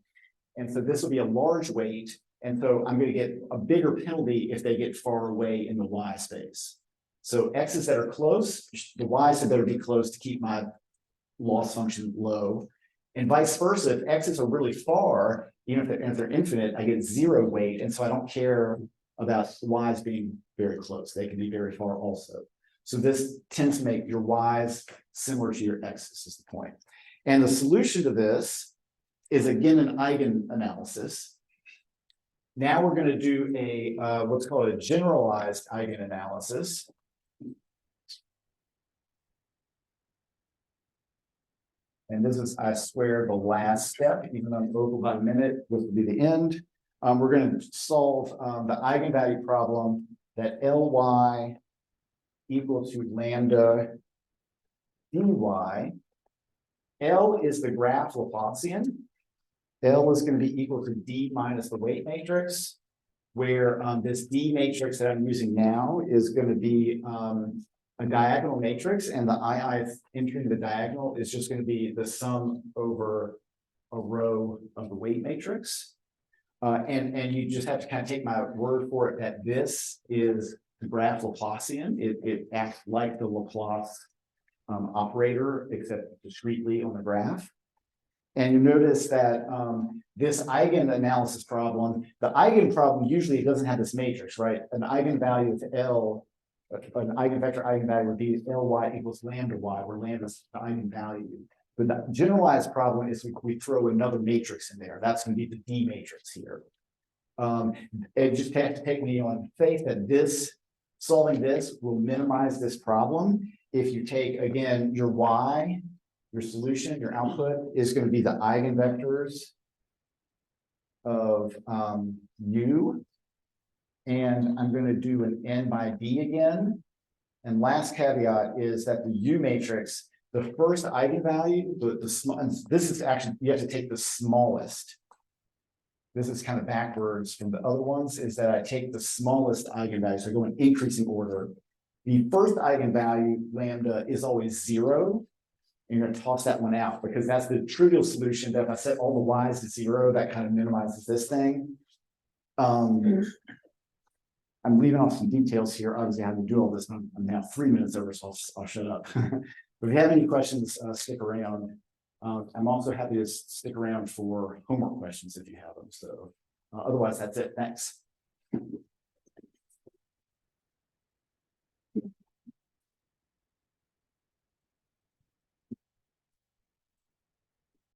and so this will be a large weight, and so I'm going to get a bigger penalty if they get far away in the y space. So x's that are close, the y's had better be close to keep my loss function low, and vice versa. If x's are really far, even if they're infinite, I get zero weight, and so I don't care about y's being very close. They can be very far also. So this tends to make your y's similar to your x's is the point. And the solution to this is, again, an eigenanalysis. Now we're going to do a what's called a generalized eigenanalysis. And this is, I swear, the last step, even though I'm over by a minute, this will be the end. We're going to solve the eigenvalue problem that Ly equal to lambda dy. L is the graph Laplacian. L is going to be equal to D minus the weight matrix, where this D matrix that I'm using now is going to be a diagonal matrix, and the ith entering the diagonal is just going to be the sum over a row of the weight matrix. And you just have to kind of take my word for it that this is the graph Laplacian. It acts like the Laplace operator, except discretely on the graph. And you notice that this eigenanalysis problem, the eigen problem usually doesn't have this matrix, right? An eigenvalue of L, an eigenvector eigenvalue would be Ly equals lambda y, where lambda is the eigenvalue. But the generalized problem is we throw another matrix in there. That's going to be the D matrix here. It just has to take me on faith that solving this will minimize this problem. If you take, again, your y, your solution, your output is going to be the eigenvectors of u. And I'm going to do an n by d again. And last caveat is that the U matrix, the first eigenvalue, the small, and this is actually, you have to take the smallest. This is kind of backwards from the other ones, is that I take the smallest eigenvalue, so I go in increasing order. The first eigenvalue, lambda, is always 0. And you're gonna toss that one out because that's the trivial solution that if I set all the y's to 0, that kind of minimizes this thing. I'm leaving off some details here. Obviously, I have to do all this. I'm now 3 minutes over, so I'll shut up. But if you have any questions, stick around. I'm also happy to stick around for homework questions if you have them. So otherwise, that's it. Thanks.